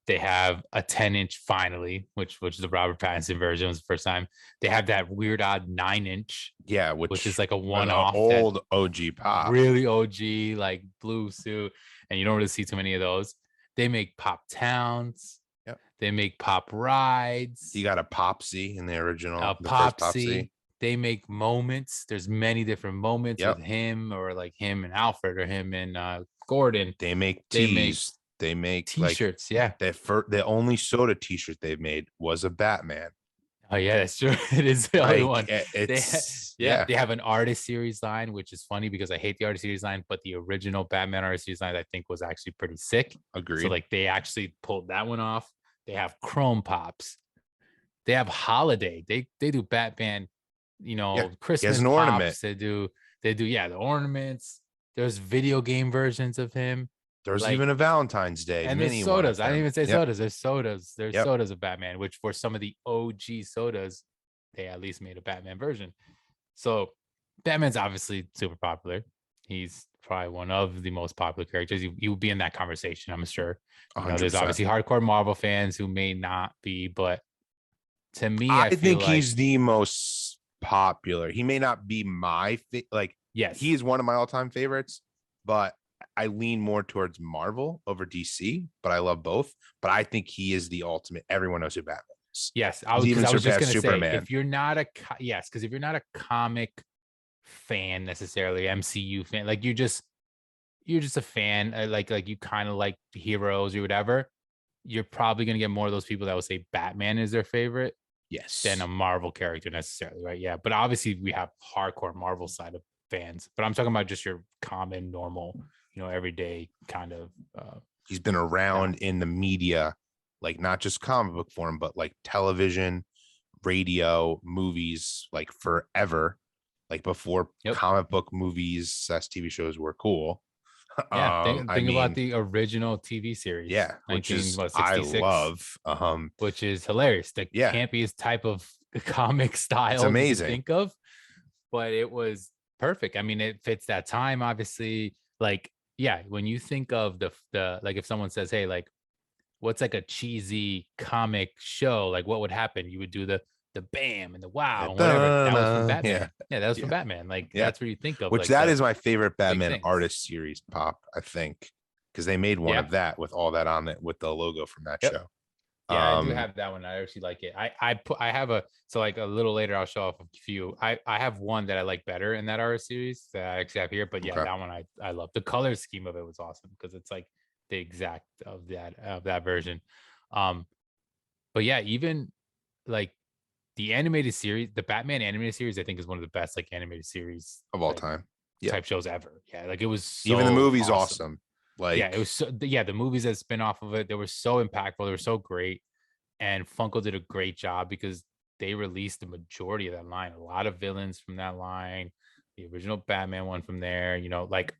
They have a 10-inch finally, which is the Robert Pattinson version. It was the first time. They have that weird odd 9-inch, Yeah, which is which like a an one-off that old OG pop. really OG, like blue suit, and you don't really see too many of those. They make pop towns. Yep. They make pop rides. You got a Popsy in the A original, the first Popsy. Popsy. They make moments. There's many different moments with Yep. him, or like him and Alfred, or him and Gordon. They make They make tees. They make like t-shirts. Yeah. the only soda t-shirt they've made was a Batman. Oh yeah, that's true. It is the only one. They It's yeah, yeah, they have an artist series line, which is funny because I hate the artist series line, but the original Batman artist series line I think was actually pretty sick. So agreed. like they actually pulled that one off. They have Chrome Pops. They have Holiday. They do Batman, Yeah, he has Christmas an ornament. pops. They do yeah, the ornaments. There's video game versions of him. There's Like even a Valentine's Day and there's mini one of sodas. I didn't him. even say Yep. sodas. There's sodas. There's Yep. sodas of Batman, which for some of the OG sodas, they at least made a Batman version. So Batman's obviously super popular. He's probably one of the most popular characters. You would be in that conversation, I'm sure. There's 100%. obviously hardcore Marvel fans who may not be, but to me, I I feel think like he's the most popular. He may not be like he yes, is one of my all-time favorites, but I lean more towards Marvel over DC, but I love both. But I think he is the ultimate. Everyone knows who Batman is. yes. He's even I was just surpassed gonna say Superman. if you're not a yes, because if you're not a comic fan necessarily, MCU fan, like you're just a fan, like you kind of like heroes or whatever, you're probably going to get more of those people that will say Batman is their favorite. Yes. than a Marvel character necessarily, right? Yeah, but obviously we have hardcore Marvel side of fans, but I'm talking about just your common, normal, everyday kind of. He's been around Fans. in the media, like not just comic book form, but like television, radio, movies, like forever. Like before Yep. comic book movies, slash TV shows were cool. Yeah. Think, I think about mean, the original TV series, yeah, which is I 1966, love. which is hilarious. The Yeah, campiest type of comic it's style you can amazing. think of, but it was perfect. I mean, it fits that time, obviously. Like, yeah, when you think of the like, if someone says, "Hey, like, what's like a cheesy comic show?" Like, what would happen? You would do the bam and the wow and whatever. That was from Yeah, Batman. Yeah, that was from yeah, Batman. Like, yeah. that's where you think of Which like that the is my favorite big Batman things. artist series pop, I think, because they made one Yeah. of that with all that on it with the logo from that Yep. show. Yeah, I do have that one. I actually like it. I have a, so like a little later I'll show off a few. I have one that I like better in that art series that I actually have here. But yeah, Okay. that one I love. The color scheme of it was awesome because it's like the exact of that version. Um, but yeah, even like the animated series, the Batman animated series, I think is one of the best like animated series Of all like time. Yeah. type shows ever. Yeah, like it was Even the so movie's awesome. awesome. Yeah, it Like, was so, yeah, the movies that spin off of it, they were so impactful, they were so great, and Funko did a great job because they released the majority of that line. A lot of villains from that line, the original Batman one from there. Like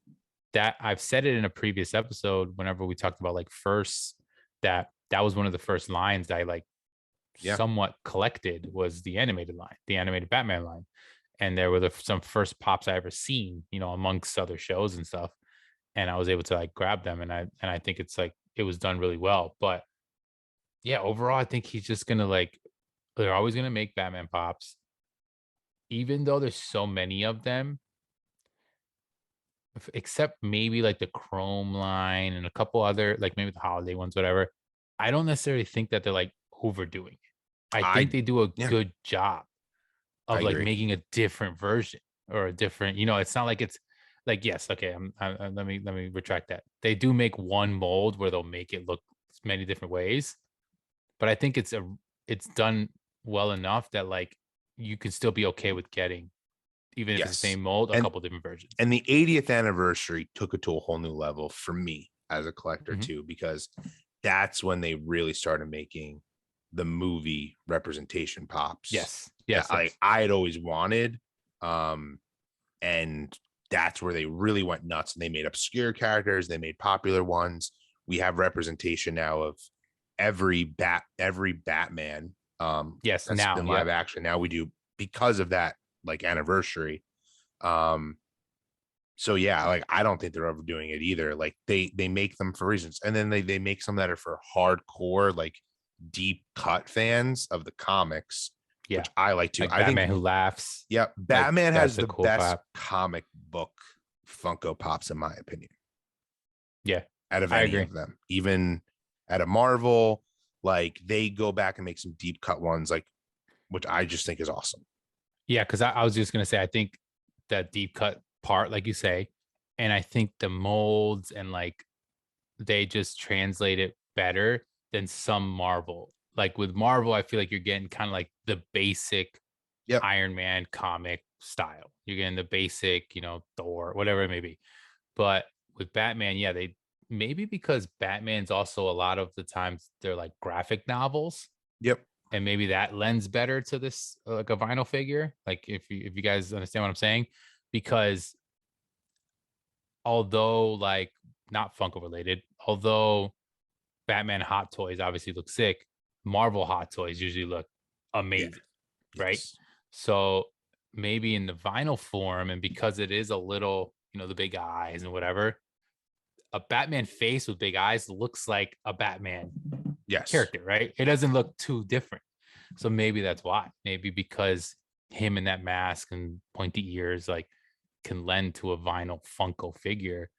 that. I've said it in a previous episode. Whenever we talked about like first, that was one of the first lines that I like yeah. somewhat collected was the animated line, the animated Batman line, and there were some first pops I ever seen. Amongst other shows and stuff, and I was able to like grab them, and I think it's like it was done really well, but yeah, overall, I think he's just gonna like they're always gonna make Batman pops, even though there's so many of them, except maybe like the Chrome line and a couple other like maybe the holiday ones, whatever. I don't necessarily think that they're like overdoing it. I think I they do a yeah, good job I of like agree. making a different version or a different. It's not like it's like yes, okay. Let me retract that. They do make one mold where they'll make it look many different ways, but I think it's done well enough that like you can still be okay with getting, even if it's the Yes. same mold, a And couple different versions. and the 80th anniversary took it to a whole new level for me as a collector Mhm. too, because that's when they really started making the movie representation pops Yes, that yes, yes. I had always wanted. Um, and that's where they really went nuts and they made obscure characters, they made popular ones. We have representation now of every Batman Yes, that's now, been live yep. action. Now we do because of that like anniversary. Um, so yeah, like I don't think they're overdoing it either. Like they make them for reasons, and then they make some that are for hardcore, like deep cut fans of the comics, Yeah. which I like too. Like I think Batman Who Laughs. yeah, Like Batman has that's a the cool best pop. comic book Funko Pops in my opinion, Yeah, out of I any agree. of them. Even at a Marvel, like they go back and make some deep cut ones, like which I just think is awesome. Yeah, because I was just gonna say, I think that deep cut part, like you say, and I think the molds and like they just translate it better than some Marvel. Like with Marvel, I feel like you're getting kind of like the basic Yep. Iron Man comic style. You're getting the basic, Thor, whatever it may be. But with Batman, yeah, they maybe because Batman's also a lot of the times they're like graphic novels, Yep. and maybe that lends better to this like a vinyl figure. Like if you guys understand what I'm saying, because although like not Funko related, although Batman hot toys obviously look sick, Marvel hot toys usually look Yeah. amazing, right? Yes. So maybe in the vinyl form, and because it is a little, the big eyes and whatever, a Batman face with big eyes looks like a Batman Yes. character, right? It doesn't look too different. So maybe that's why. Maybe because him in that mask and pointy ears like can lend to a vinyl Funko figure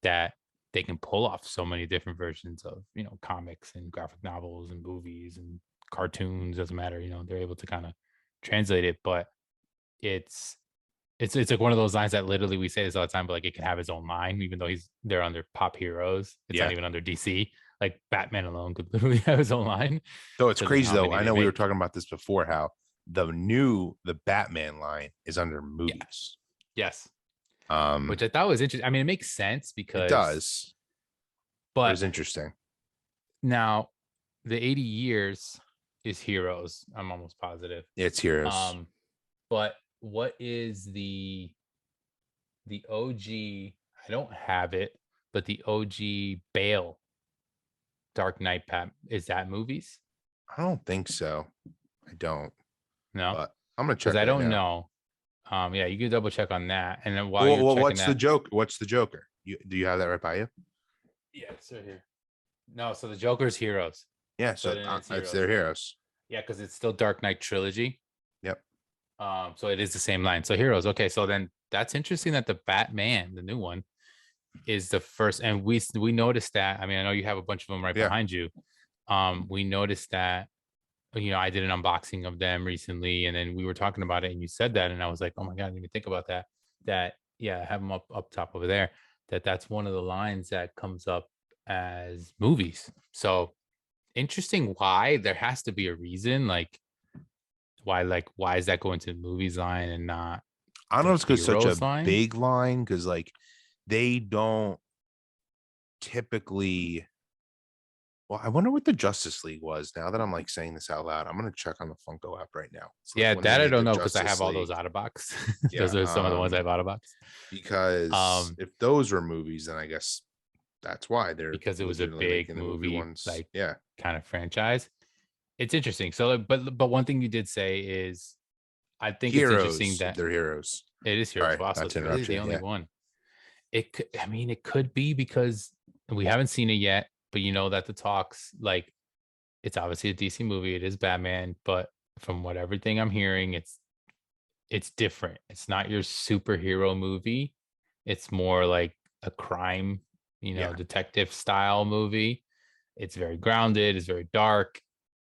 that they can pull off so many different versions of, comics and graphic novels and movies and cartoons, doesn't matter, they're able to kind of translate it, but it's it's like one of those lines that literally we say this all the time, but like it can have its own line, even though they're under Pop Heroes. It's not Yeah. even under DC. Like Batman alone could literally have his own line So it's because of crazy how though. many I they know we were make. talking about this before, how the Batman line is under Yeah. movies. Yes. Um, Which I thought was interesting. I mean, it makes sense it because, does, but but it's interesting. now the 80 years is Heroes. I'm almost positive. It's heroes. Um, but what is the OG? I don't have it, but the OG Bale Dark Knight Pat, is that movies? I don't think so. I don't, No, but I'm gonna because check I right don't now. know. Yeah, you can double check on that. And then while Well, you're checking what's the that, joke? What's the Joker? Do you have that right by you? yeah, it's right here. No, so the Joker's Heroes. Yeah, So so then it's it's Heroes. their heroes. Yeah, because it's still Dark Knight trilogy. Yep. So it is the same line. So Heroes. Okay, so then that's interesting that the Batman, the new one, is the first, and we noticed that. I mean, I know you have a bunch of them right Yeah. behind you. We noticed that, I did an unboxing of them recently, and then we were talking about it, and you said that, and I was like, oh my god, I didn't even think about that. That yeah, I have them up top over there. That's one of the lines that comes up as movies. So interesting. Why? There has to be a reason. Why is that going to the movies line and not I don't the know if it's because such a Heroes line? big line, because like they don't typically. Well, I wonder what the Justice League was. Now that I'm like saying this out loud, I'm gonna check on the Funko app right now. It's like Yeah, when they that I made don't the know because I Justice have all those League. out of box. Yeah. Those are some of the ones I have out of box. Because Um, if those were movies, then I guess that's why they're because it was a legitimately big making the movie movie, ones. like Yeah. kind of franchise. It's interesting. So, but one thing you did say is, I think it's interesting Heroes. that They're heroes. it is Heroes. Sorry, Wow, so not it's to really interrupt you. the only Yeah. one. It could, I mean, it could be because we haven't seen it yet, but you know that the talks, like, it's obviously a DC movie. It is Batman, but from what everything I'm hearing, it's different. It's not your superhero movie. It's more like a crime, Yeah. detective style movie. It's very grounded, it's very dark.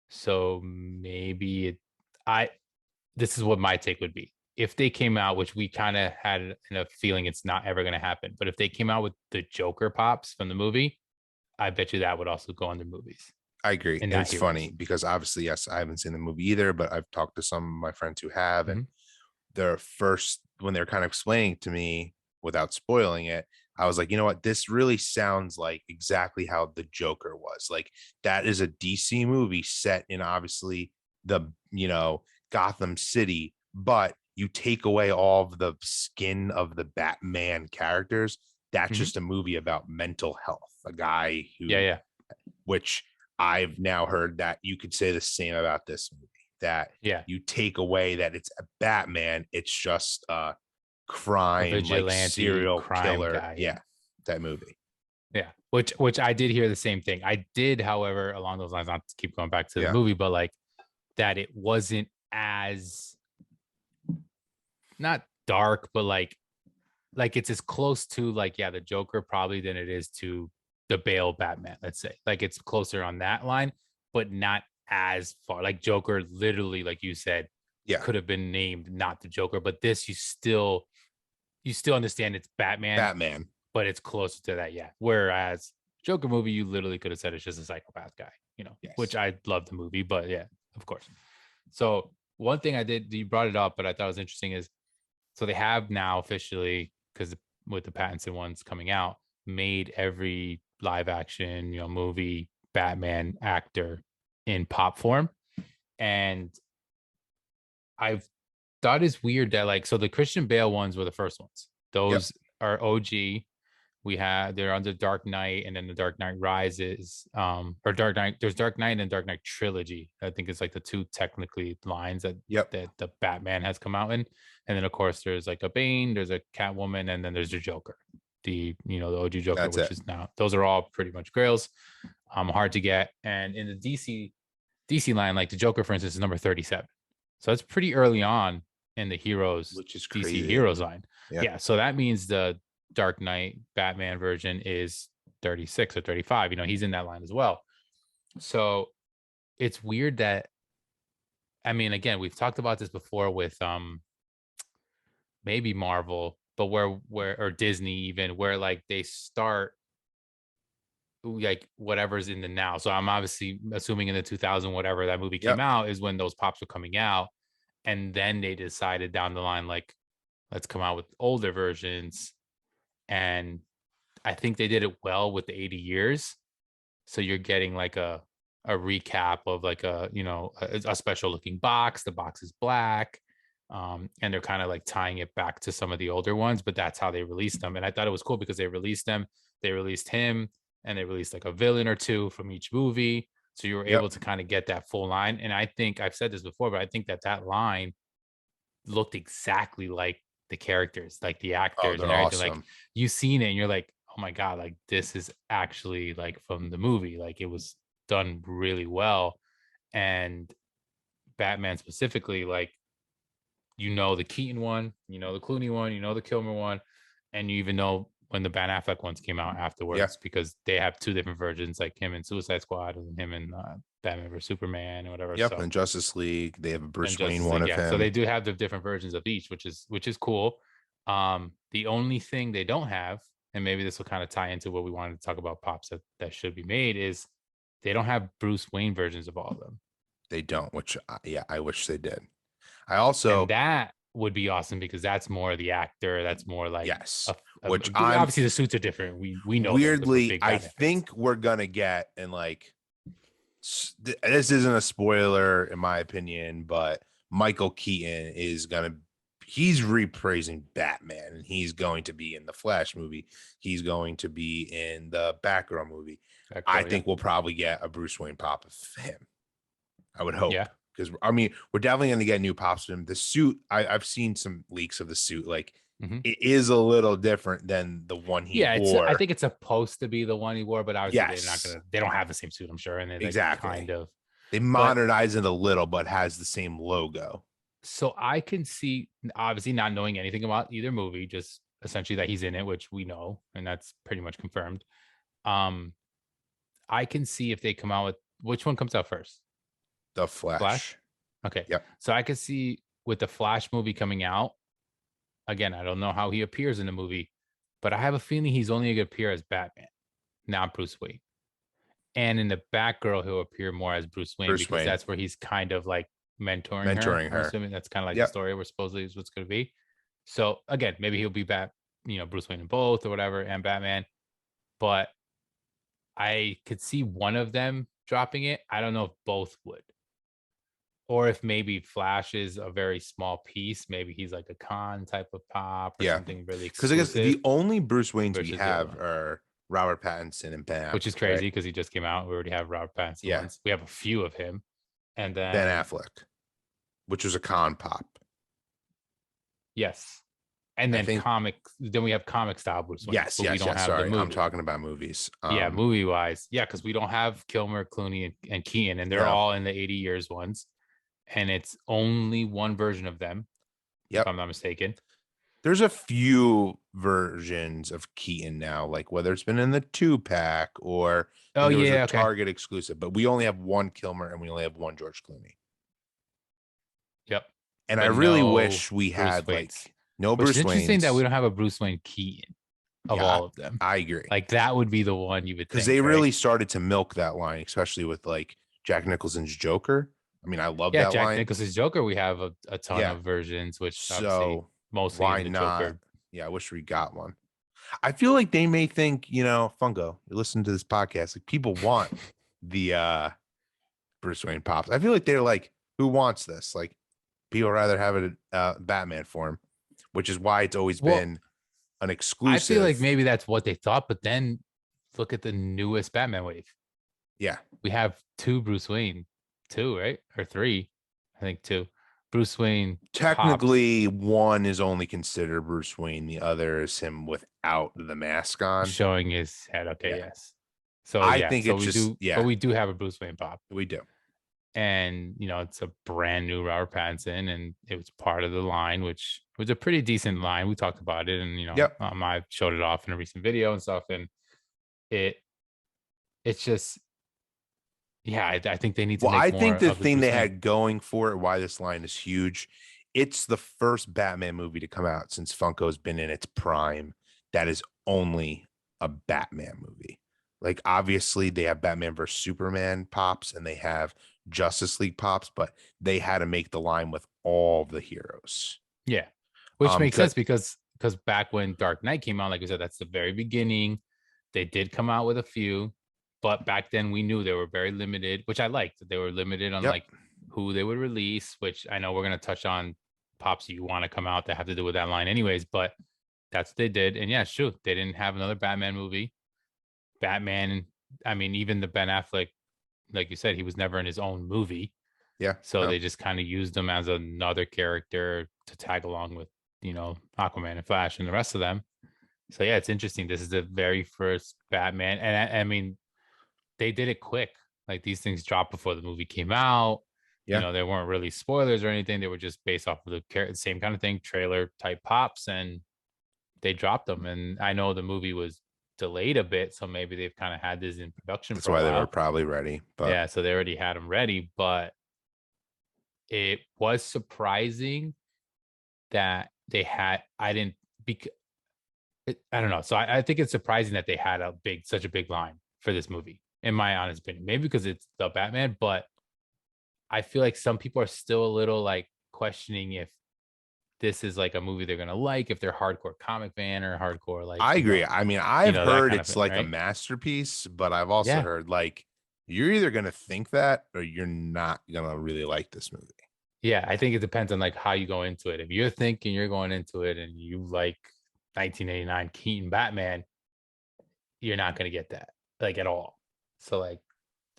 So maybe I this is what my take would be. If they came out, which we kind of had a feeling it's not ever going to happen, but if they came out with the Joker pops from the movie, I bet you that would also go on the movies I agree. and And not it's funny Heroes. because obviously, yes, I haven't seen the movie either, but I've talked to some of my friends who have, and Mhm. their first when they're kind of explaining to me without spoiling it, I was like, you know what, this really sounds like exactly how the Joker was. Like that is a DC movie set in obviously the Gotham City, but you take away all of the skin of the Batman characters. That's Mhm. just a movie about mental health. A guy Yeah, who, yeah, which I've now heard that you could say the same about this movie, that yeah. you take away that it's a Batman, it's just a A crime, like vigilante serial crime killer. guy. Yeah, Yeah. that movie. Yeah, which I did hear the same thing. I did, however, along those lines, not to keep going back to the Yeah, movie, but like that it wasn't as, not dark, but like it's as close to, like, yeah, the Joker probably than it is to the Bale Batman. Let's say like it's closer on that line, but not as far. Like Joker, literally, like you said, yeah, could have been named not the Joker, but this you still understand it's Batman, Batman. but it's closer to that, yeah. Whereas Joker movie, you literally could have said it's just a psychopath guy, which Yes. I love the movie, but yeah, of course. So one thing I did, you brought it up, but I thought was interesting is, so they have now officially, because with the Pattinson ones coming out, made every live action, movie Batman actor in pop form. And I've thought it's weird that, like, so the Christian Bale ones were the first ones. Yep. Those are OG. They're under Dark Knight, and then the Dark Knight Rises, or Dark Knight. There's Dark Knight and Dark Knight trilogy. I think it's like the two technically lines that Yep. the Batman has come out in. And then of course there's like a Bane, there's a Catwoman, and then there's the Joker, the OG Joker, That's which it. is now, those are all pretty much grails, hard to get. And in the DC line, like the Joker, for instance, is number 37. So that's pretty early on in the heroes Which is DC crazy. heroes line. Yeah. Yeah. So that means the Dark Knight Batman version is 36 or 35. He's in that line as well. So it's weird that, I mean, again, we've talked about this before with maybe Marvel, but where or Disney even, where like they start like whatever's in the now. So I'm obviously assuming in the 2000 whatever that movie came Yep. out is when those pops were coming out, and then they decided down the line like let's come out with older versions, and I think they did it well with the 80 years. So you're getting like a recap of like a special looking box. The box is black. And they're kind of like tying it back to some of the older ones, but that's how they released them. And I thought it was cool because they released them, they released him, and they released like a villain or two from each movie. So you were Yep. able to kind of get that full line. And I think I've said this before, but I think that line looked exactly like the characters, like the Oh, actors and they're everything. Like awesome. you've seen it and you're like, oh my God, like this is actually like from the movie. Like it was done really well. And Batman specifically, like the Keaton one, the Clooney one, the Kilmer one, and you even know when the Ben Affleck ones came out Yeah. afterwards because they have two different versions, like him in Suicide Squad and him in Batman vs Superman or whatever. Yep. So And Justice League, they have a and Bruce Wayne Justice one League, of yeah. So they him. do have the different versions of each, which is cool. The only thing they don't have, and maybe this will kind of tie into what we wanted to talk about pops that should be made, is they don't have Bruce Wayne versions of all of them. They don't, which yeah, I wish they did. I And also that would be awesome because that's more the actor. That's more like yes, which I'm obviously the suits are different. We know those are for weirdly, big I Batman fans. think we're gonna get, and like this isn't a spoiler in my opinion, but Michael Keaton is gonna he's reprising Batman, and he's going to be in the Flash movie. He's going to be in the Batgirl movie. I Batgirl, yeah, think we'll probably get a Bruce Wayne pop of him. I would yeah, hope, because I mean we're definitely going to get new pops from him. The suit, I've seen some leaks of the suit. Like hmm it is a little different than the one he yeah. I wore. think it's supposed to be the one he wore, but obviously they're not Yes, gonna. They don't have the same suit, I'm sure, and they like kind exactly. of. They But modernize it a little, but has the same logo. so I can see, obviously not knowing anything about either movie, just essentially that he's in it, which we know, and that's pretty much confirmed. Um, I can see if they come out with which one comes out first. The Flash? Flash. Okay. Yep. So I could see with the Flash movie coming out, again, I don't know how he appears in the movie, but I have a feeling he's only going to appear as Batman, not Bruce Wayne. And in the Batgirl, he'll appear more as Bruce Wayne Bruce because Wayne that's where he's kind of like mentoring her. mentoring I'm her. assuming that's kind of like the Yep. story where supposedly is what's going to be. So again, maybe he'll be Bruce Wayne in both or whatever, and Batman. But I could see one of them dropping it. I don't know if both would. Or if maybe Flash is a very small piece, maybe he's like a con type of pop or Yeah. something really Because I guess exclusive the only Bruce Waynes we versus the other have one, are Robert Pattinson and Ben which is Affleck, right? crazy because he just came out. We already have Robert Pattinson Yeah. ones. We have a few of him, and Ben then Affleck, which was a con pop. yes, and I then think Then we have comic style Bruce Waynes, yes, but we yes, don't yes. have the Sorry, I'm movie. talking about movies. Yeah, movie wise, yeah, because we don't have Kilmer, Clooney, and Keaton, and they're No. all in the 80 years ones, and it's only one version of them, if Yep. I'm not mistaken. There's a few versions of Keaton now, like whether it's been in the 2-pack or I Oh think there was a yeah, okay, Target exclusive, but we only have one Kilmer and we only have one George Clooney. yep, And I but really no wish we Bruce had like Wayne's. no Which is Bruce interesting that we Waynes. don't have a Bruce Wayne Keaton of Yeah, all of them. I agree. Like that would be the one you would Because they think, right? really started to milk that line, especially with like Jack Nicholson's Joker. I mean, I love Yeah, that Jack line. Nicholson's Joker, we have a ton Yeah. of versions, which obviously So mostly why in the not? Joker. Yeah, I wish we got one. I feel like they may think, Funko, you listen to this podcast, like people want the Bruce Wayne pops. I feel like they're like, who wants this? Like people rather have it Batman form, which is why it's always Well, been an I feel like exclusive. maybe that's what they thought, but then look at the newest Batman wave. Yeah. We have two Bruce Wayne, two, right? Or three. I think two. Bruce Wayne pops Technically, one is only considered Bruce Wayne. The other is him without the mask on. showing his head. Okay, Yeah. yes. So I yeah, think so it's we just, do, but yeah, we do have a Bruce Wayne pop. we do. And it's a brand new Robert Pattinson, and it was part of the line, which was a pretty decent line. We talked about it, and Yep. I showed it off in a recent video and stuff, and it it's just yeah, I think they need to Well, I make more think the of the thing Bruce they Wayne. had going for it, why this line is huge, it's the first Batman movie to come out since Funko's been in its prime that is only a Batman movie, Like obviously they have Batman versus Superman pops and they have Justice League pops, but they had to make the line with all the heroes. Yeah, which makes Good. sense because back when Dark Knight came out, like I said, that's the very beginning. They did come out with a few, but back then we knew they were very limited, which I liked. They were limited on Yep. like who they would release, which I know we're gonna touch on pops you want to come out that have to do with that line, anyways. But that's what they did, and yeah, it's true. They didn't have another Batman movie. Batman, I mean, even the Ben Affleck, like you said, he was never in his own movie. Yeah. So No. they just kind of used him as another character to tag along with, Aquaman and Flash and the rest of them. So yeah, it's interesting. This is the very first Batman, and I mean, they did it quick. Like these things dropped before the movie came out. Yeah. They weren't really spoilers or anything. They were just based off of the same kind of thing, trailer type pops, and they dropped them. And I know the movie was delayed a bit, so maybe they've kind of had this in production That's for a why they were while. probably ready. But Yeah, so they already had them ready, but it was surprising that they had. I didn't because I don't know. So I think it's surprising that they had such a big line for this movie, in my honest opinion. Maybe because it's the Batman, but I feel like some people are still a little like questioning if this is like a movie they're gonna like, if they're hardcore comic fan or hardcore like I agree. I mean, I've that heard kind of it's thing, like a right? masterpiece, but I've also Yeah, heard like you're either gonna think that or you're not gonna really like this movie. yeah. I think it depends on like how you go into it. If you're thinking you're going into it and you like 1989 Keaton Batman, you're not gonna get that like at all. So like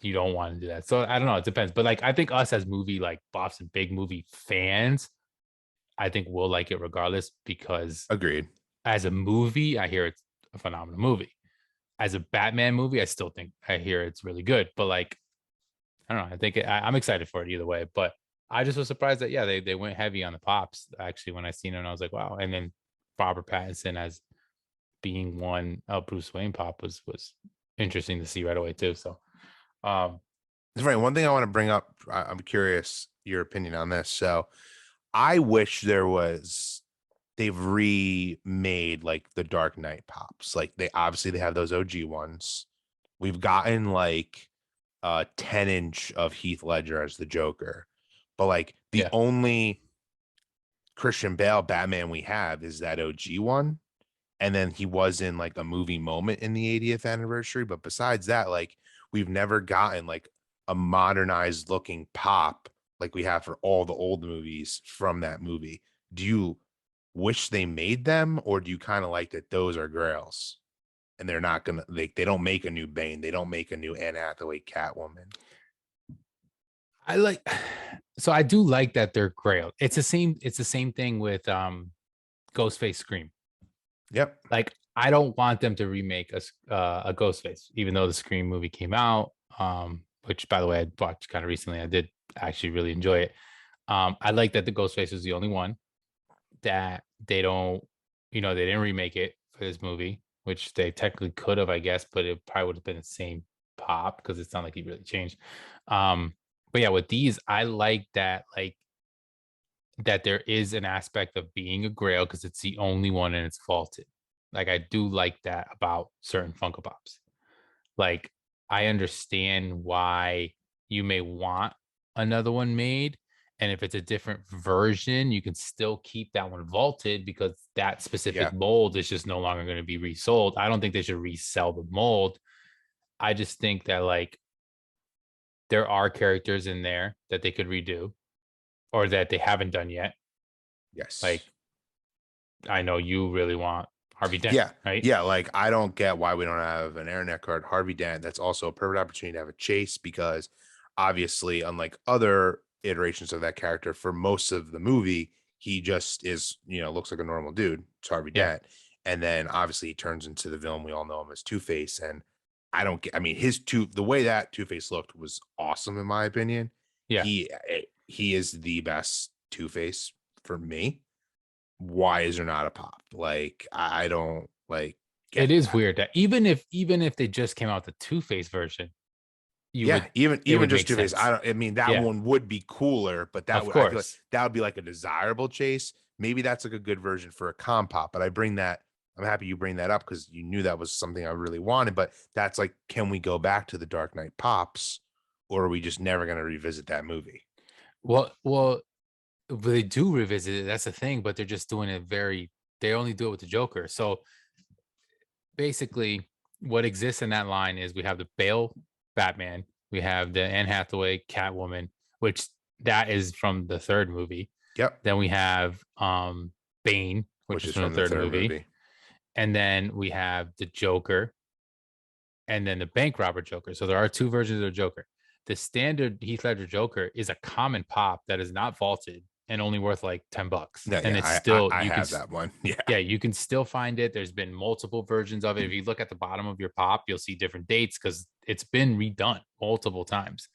you don't want to do that. So I don't know. It depends. But like I think us as movie like buffs and big movie fans, I think we'll like it regardless because Agreed. as a movie, I hear it's a phenomenal movie. As a Batman movie, I still think I hear it's really good. But like I don't know. I think I'm excited for it either way. But I just was surprised that yeah they went heavy on the pops actually when I seen it and I was like wow. And then Robert Pattinson as being one Bruce Wayne pop was interesting to see right away too. So um That's right. One thing I want to bring up, I'm curious your opinion on this. So I wish they've remade like the Dark Knight pops. Like they have those OG ones. We've gotten like 10-inch of Heath Ledger as the Joker. But like the yeah. only Christian Bale Batman we have is that OG one. And then he was in like a movie moment in the 80th anniversary. But besides that, like we've never gotten like a modernized looking pop like we have for all the old movies from that movie. Do you wish they made them, or do you kind of like that those are grails and they're not gonna they don't make a new Bane, they don't make a new Anne Hathaway Catwoman? I like so I do like that they're grailed. It's the same thing with Ghostface Scream. Yep. Like I don't want them to remake a Ghostface, even though the Scream movie came out. Which by the way I watched kind of recently. I did actually really enjoy it. I like that the Ghostface was the only one that they don't, they didn't remake it for this movie, which they technically could have, I guess, but it probably would have been the same pop because it's not like he really changed. But yeah, with these, I like that there is an aspect of being a grail because it's the only one and it's vaulted. Like I do like that about certain Funko Pops. Like I understand why you may want another one made. And if it's a different version, you can still keep that one vaulted because that Yeah. specific mold is just no longer going to be resold. I don't think they should resell the mold. I just think that like there are characters in there that they could redo or that they haven't done yet. Yes. Like I know you really want Harvey Dent, Yeah. right? Yeah. Like I don't get why we don't have an internet card Harvey Dent. That's also a perfect opportunity to have a chase because obviously, unlike other iterations of that character, for most of the movie, he just is, looks like a normal dude. It's Harvey Yeah. Dent. And then obviously he turns into the villain we all know him as Two-Face. And I don't get, I mean, the way that Two-Face looked was awesome in my opinion. Yeah. He is the best Two-Face for me. Why is there not a pop? Like I don't like It get is that. weird that even if they just came out the Two-Face version, you Yeah, would even it even would just make Two-Face. sense. I mean that Yeah, one would be cooler, but of I feel like course. that would be like a desirable chase. Maybe that's like a good version for a comp pop, but I bring that I'm happy you bring that up because you knew that was something I really wanted. But that's like, can we go back to the Dark Knight Pops, or are we just never going to revisit that movie? Well, they do revisit it. That's the thing, but they're just doing it they only do it with the Joker. So basically, what exists in that line is we have the Bale Batman, we have the Anne Hathaway Catwoman, which that is from the third movie. Yep. Then we have Bane, which is Is from from the the third third movie. movie. And then we have the Joker, and then the bank robber Joker. So there are two versions of the Joker. The standard Heath Ledger Joker is a common pop that is not vaulted and only worth like $10. No, And yeah, it's still I you can have that one. Yeah. yeah, you can still find it. There's been multiple versions of it. If you look at the bottom of your pop, you'll see different dates because it's been redone multiple times.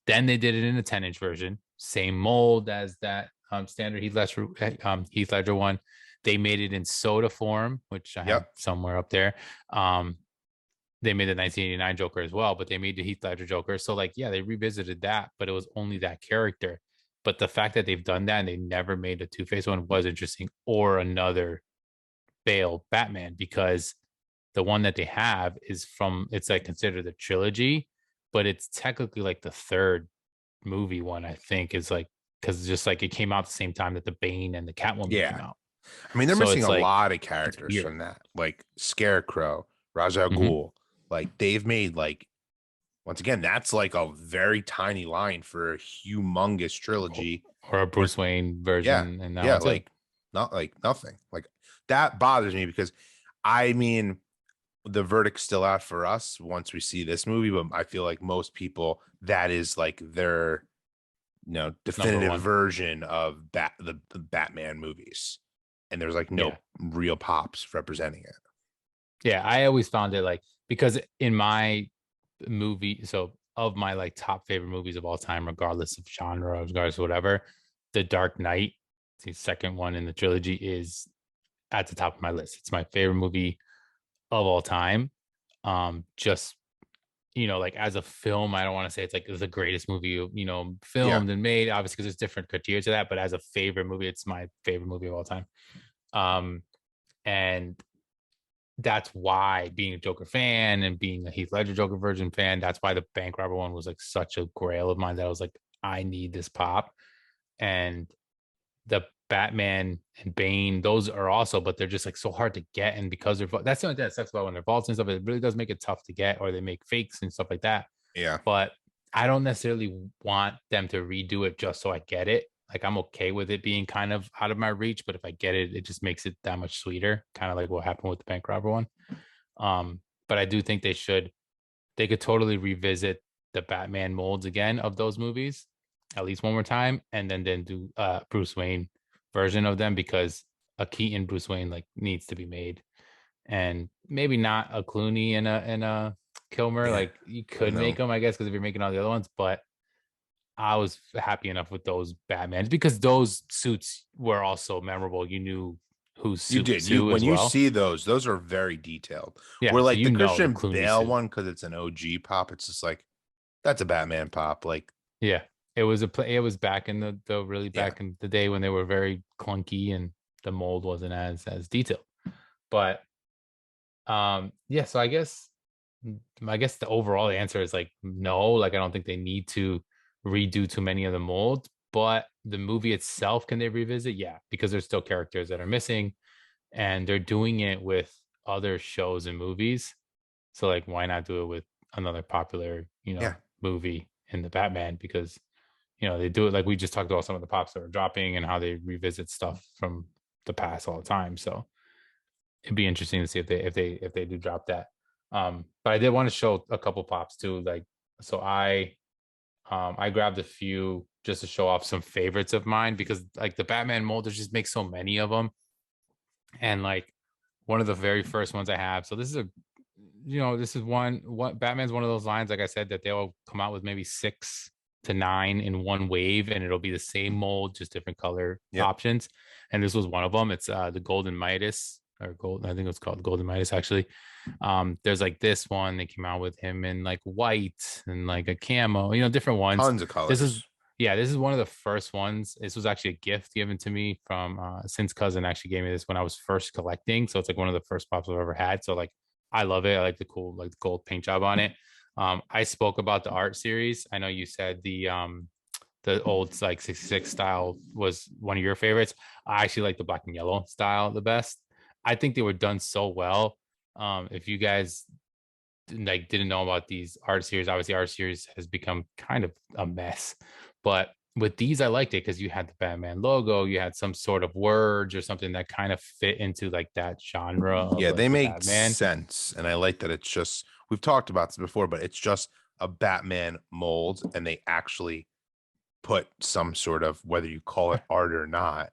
Then they did it in a 10-inch version, same mold as that standard Heath Ledger one. They made it in soda form, which I have Yep. somewhere up there. They made the 1989 Joker as well, but they made the Heath Ledger Joker. So, like, yeah, they revisited that, but it was only that character. But the fact that they've done that and they never made a Two-Face one was interesting, or another Bale Batman, because the one that they have is from, it's like considered the trilogy, but it's technically like the third movie one, I think, is like, because just like it came out the same time that the Bane and the Catwoman Yeah. came out. I mean, they're So missing it's a like, lot of it's characters weird. from that, like Scarecrow, Ra's al Mhm. Ghul. Like they've made like, once again, that's like a very tiny line for a humongous trilogy. Or a Bruce Wayne Yeah, version in that yeah, one too. like not like nothing. Like that bothers me because I mean the verdict's still out for us once we see this movie, but I feel like most people that is like their Number definitive one. version of the Batman movies. And there's like no Yeah. real pops representing it. Yeah. I always found it like, because in my movie, so of my like top favorite movies of all time, regardless of genre, regardless of whatever, The Dark Knight, the second one in the trilogy, is at the top of my list. It's my favorite movie of all time. Just like as a film, I don't want to say it's like the greatest movie Yeah. filmed and made, obviously, because there's different criteria to that. But as a favorite movie, it's my favorite movie of all time. And that's why, being a Joker fan and being a Heath Ledger Joker version fan, that's why the bank robber one was like such a grail of mine, that I was like, I need this pop. And the Batman and Bane, those are also, but they're just like so hard to get. And because that's the only thing that sucks about when they're vaults and stuff. It really does make it tough to get, or they make fakes and stuff like that. Yeah. But I don't necessarily want them to redo it just so I get it. Like, I'm okay with it being kind of out of my reach, but if I get it, it just makes it that much sweeter. Kind of like what happened with the bank robber one. But I do think they could totally revisit the Batman molds again of those movies at least one more time, and then do Bruce Wayne version of them, because a Keaton Bruce Wayne like needs to be made, and maybe not a Clooney and a Kilmer. Yeah. Like, you could make them, I guess, because if you're making all the other ones, but I was happy enough with those Batmans because those suits were also memorable. You knew whose You suit did. You too when as you well. see those are very detailed. Yeah, Where so like the the Christian Clooney Bale suit. one, because it's an OG pop, it's just like that's a Batman pop. Like, Yeah, it was back in the really yeah. back in the day when they were very clunky and the mold wasn't as detailed. But yeah, so I guess the overall answer is like no. Like, I don't think they need to redo too many of the molds, but the movie itself, can they revisit? Yeah, because there's still characters that are missing, and they're doing it with other shows and movies. So, like, why not do it with another popular Yeah. movie in the Batman? Because they do it, like we just talked about some of the pops that are dropping and how they revisit stuff from the past all the time. So it'd be interesting to see if they do drop that. But I did want to show a couple pops too. Like, so I grabbed a few just to show off some favorites of mine, because like the Batman mold, there just makes so many of them. And like, one of the very first ones I have. So this is one Batman's one of those lines, like I said, that they'll come out with maybe 6 to 9 in one wave, and it'll be the same mold, just different color Yep. options. And this was one of them. It's the Golden Midas, or gold. I think it's called Golden Midas, actually. There's like this one, they came out with him in like white and like a camo, different ones. Tons of This is colors. Yeah, this is one of the first ones. This was actually a gift given to me from Sin's cousin actually gave me this when I was first collecting. So it's like one of the first pops I've ever had. So like I love it. I like the cool like the gold paint job on it. I spoke about the art series. I know you said the old like 66 style was one of your favorites. I actually like the black and yellow style the best. I think they were done so well. If you guys like didn't know about these art series, obviously art series has become kind of a mess, but with these I liked it because you had the Batman logo, you had some sort of words or something that kind of fit into like that genre of Yeah, like they the make Batman. sense. And I like that it's just, we've talked about this before, but it's just a Batman mold and they actually put some sort of, whether you call it art or not,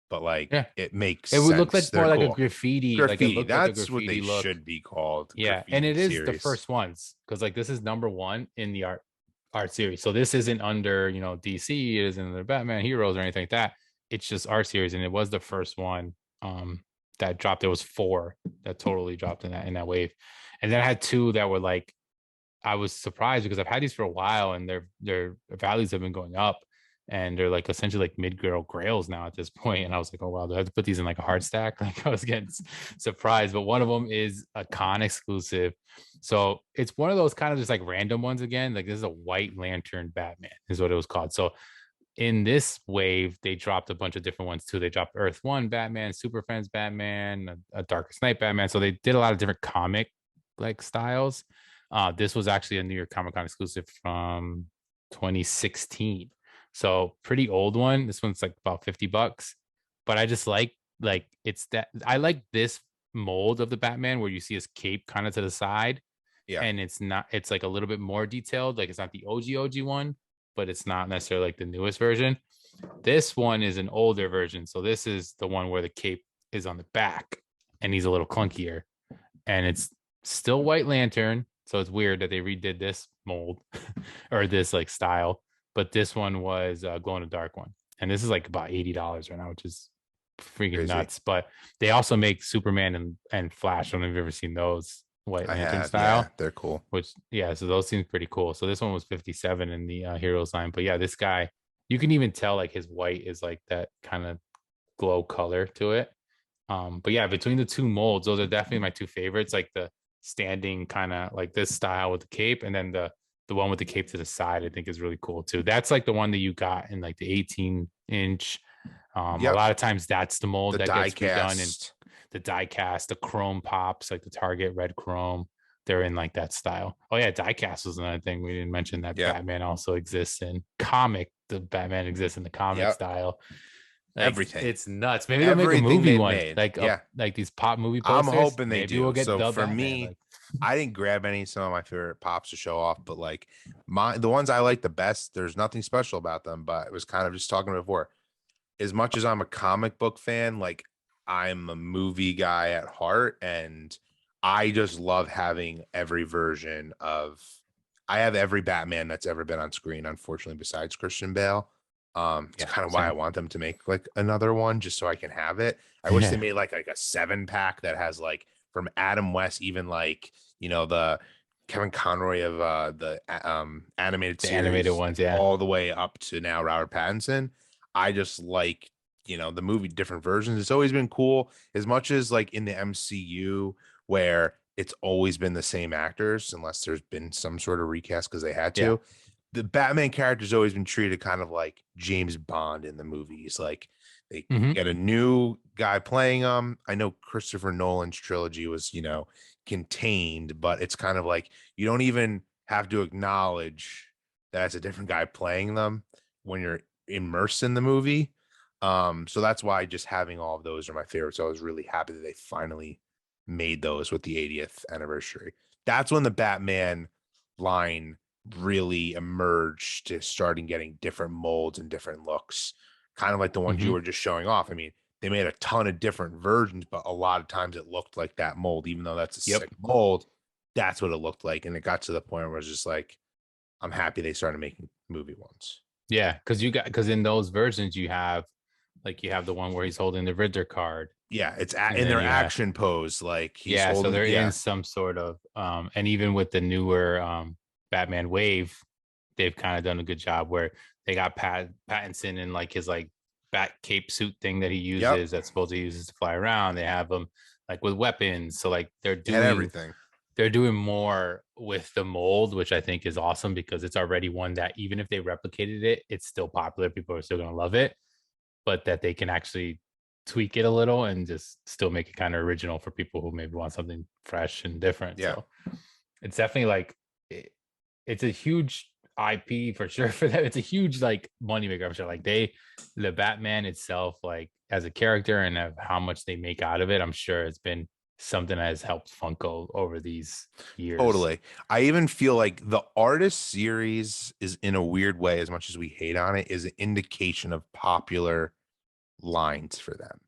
but like Yeah, it makes it would look sense. like They're more like a cool. graffiti, like it Graffiti, looked like a that's what they graffiti look. should be called. Yeah, and Graffiti it is the series. first ones because like this is number one in the art series. So this isn't under DC, it isn't under Batman Heroes or anything like that. It's just art series, and it was the first one that dropped. There was four that totally dropped in that wave, and then I had two that were like I was surprised because I've had these for a while and their values have been going up and they're like essentially like mid-girl grails now at this point. And I was like, oh wow, do I have to put these in like a hard stack? Like I was getting surprised, but one of them is a con exclusive. So it's one of those kind of just like random ones again. Like this is a White Lantern Batman is what it was called. So in this wave, they dropped a bunch of different ones too. They dropped Earth One Batman, Super Friends Batman, a Darkest Night Batman. So they did a lot of different comic like styles. This was actually a New York Comic Con exclusive from 2016. So pretty old one. This one's like about $50. But I just like it's that I like this mold of the Batman where you see his cape kind of to the side Yeah. and it's like a little bit more detailed. Like it's not the OG one, but it's not necessarily like the newest version. This one is an older version. So this is the one where the cape is on the back and he's a little clunkier. And it's still White Lantern. So it's weird that they redid this mold or this like style, but this one was glow in the dark one. And this is like about $80 right now, which is freaking Crazy. nuts. But they also make Superman and Flash. I don't know if you've ever seen those White Lantern style. Yeah, they're cool. Which yeah, so those seem pretty cool. So this one was 57 in the Heroes line. But yeah, this guy, you can even tell like his white is like that kind of glow color to it. But yeah, between the two molds, those are definitely my two favorites. Like the standing kind of like this style with the cape, and then the one with the cape to the side, I think is really cool too. That's like the one that you got in like the 18-inch. A lot of times that's the mold that gets redone in the die cast, the chrome pops, like the Target red chrome. They're in like that style. Oh yeah, die cast was another thing we didn't mention that Batman also exists in comic. The Batman exists in the comic style. Like, everything. It's nuts. Maybe they'll make a movie one, like like these pop movie posters. I'm hoping they Maybe do. we'll get so for Batman. me, Like, I didn't grab some of my favorite pops to show off, but like the ones I like the best, there's nothing special about them. But it was kind of just talking before. As much as I'm a comic book fan, like I'm a movie guy at heart, and I just love having every version of. I have every Batman that's ever been on screen, unfortunately, besides Christian Bale. It's kind of why I want them to make like another one just so I can have it. I wish they made like a 7-pack that has like from Adam West, even like, the Kevin Conroy of the animated series, animated ones, all the way up to now Robert Pattinson. I just like, the movie, different versions. It's always been cool as much as like in the MCU where it's always been the same actors unless there's been some sort of recast because they had to. The Batman character's always been treated kind of like James Bond in the movies. Like they get a new guy playing them. I know Christopher Nolan's trilogy was, contained, but it's kind of like you don't even have to acknowledge that it's a different guy playing them when you're immersed in the movie. So that's why just having all of those are my favorites. So I was really happy that they finally made those with the 80th anniversary. That's when the Batman line really emerged to starting getting different molds and different looks, kind of like the ones you were just showing off. I mean, they made a ton of different versions, but a lot of times it looked like that mold, even though that's a sick mold. That's what it looked like. And it got to the point where it's just like, I'm happy they started making movie ones. Yeah, because in those versions you have the one where he's holding the Riddler card. Yeah, it's in their action pose, like he's holding. So they're in some sort of and even with the newer Batman Wave, they've kind of done a good job where they got Pattinson in like his like bat cape suit thing that he Yep. uses that's supposed to use to fly around. They have him like with weapons. So like They had everything. they're doing more with the mold, which I think is awesome because it's already one that even if they replicated it, it's still popular. People are still gonna love it, but that they can actually tweak it a little and just still make it kind of original for people who maybe want something fresh and different. Yeah. So it's definitely like it's a huge IP for sure for them. It's a huge like moneymaker. I'm sure like the Batman itself, like as a character and of how much they make out of it, I'm sure it's been something that has helped Funko over these years. Totally. I even feel like the artist series is, in a weird way, as much as we hate on it, is an indication of popular lines for them.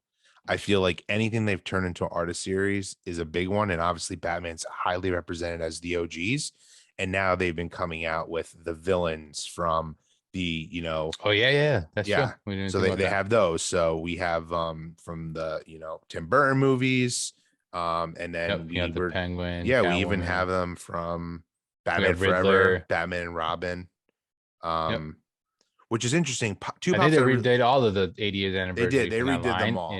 I feel like anything they've turned into an artist series is a big one. And obviously Batman's highly represented as the OGs. And now they've been coming out with the villains from the, you know. Oh yeah. That's Yeah. true. So they have those. So we have from the, you know, Tim Burton movies. And then we have the Penguin. Yeah, we Catwoman. even have them from Batman Forever, Batman and Robin. Which is interesting. I think they redid all of the 80th anniversary. They redid them all.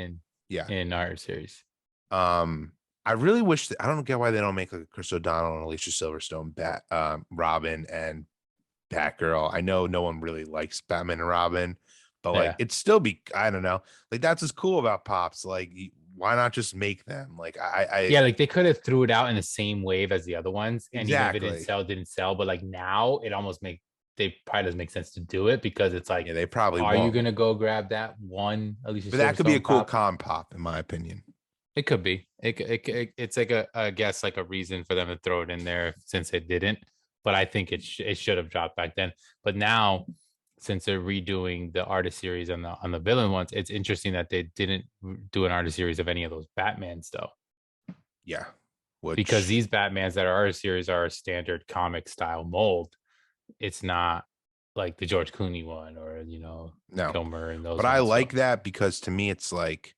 In our series. I really wish that, I don't get why they don't make like Chris O'Donnell and Alicia Silverstone Robin and Batgirl. I know no one really likes Batman and Robin, but like it's still I don't know. Like that's what's cool about Pops. Like why not just make them? Like like they could have threw it out in the same wave as the other ones, and exactly. even if it didn't sell. But like now, it almost probably doesn't make sense to do it because it's like they probably are you gonna go grab that one? But that could be a cool con pop, in my opinion. It could be. It's like I guess like a reason for them to throw it in there since it didn't. But I think it should have dropped back then. But now, since they're redoing the artist series on the villain ones, it's interesting that they didn't do an artist series of any of those Batmans though. Yeah, because these Batmans that are artist series are a standard comic style mold. It's not like the George Clooney one or Kilmer and those. But I like that because to me it's like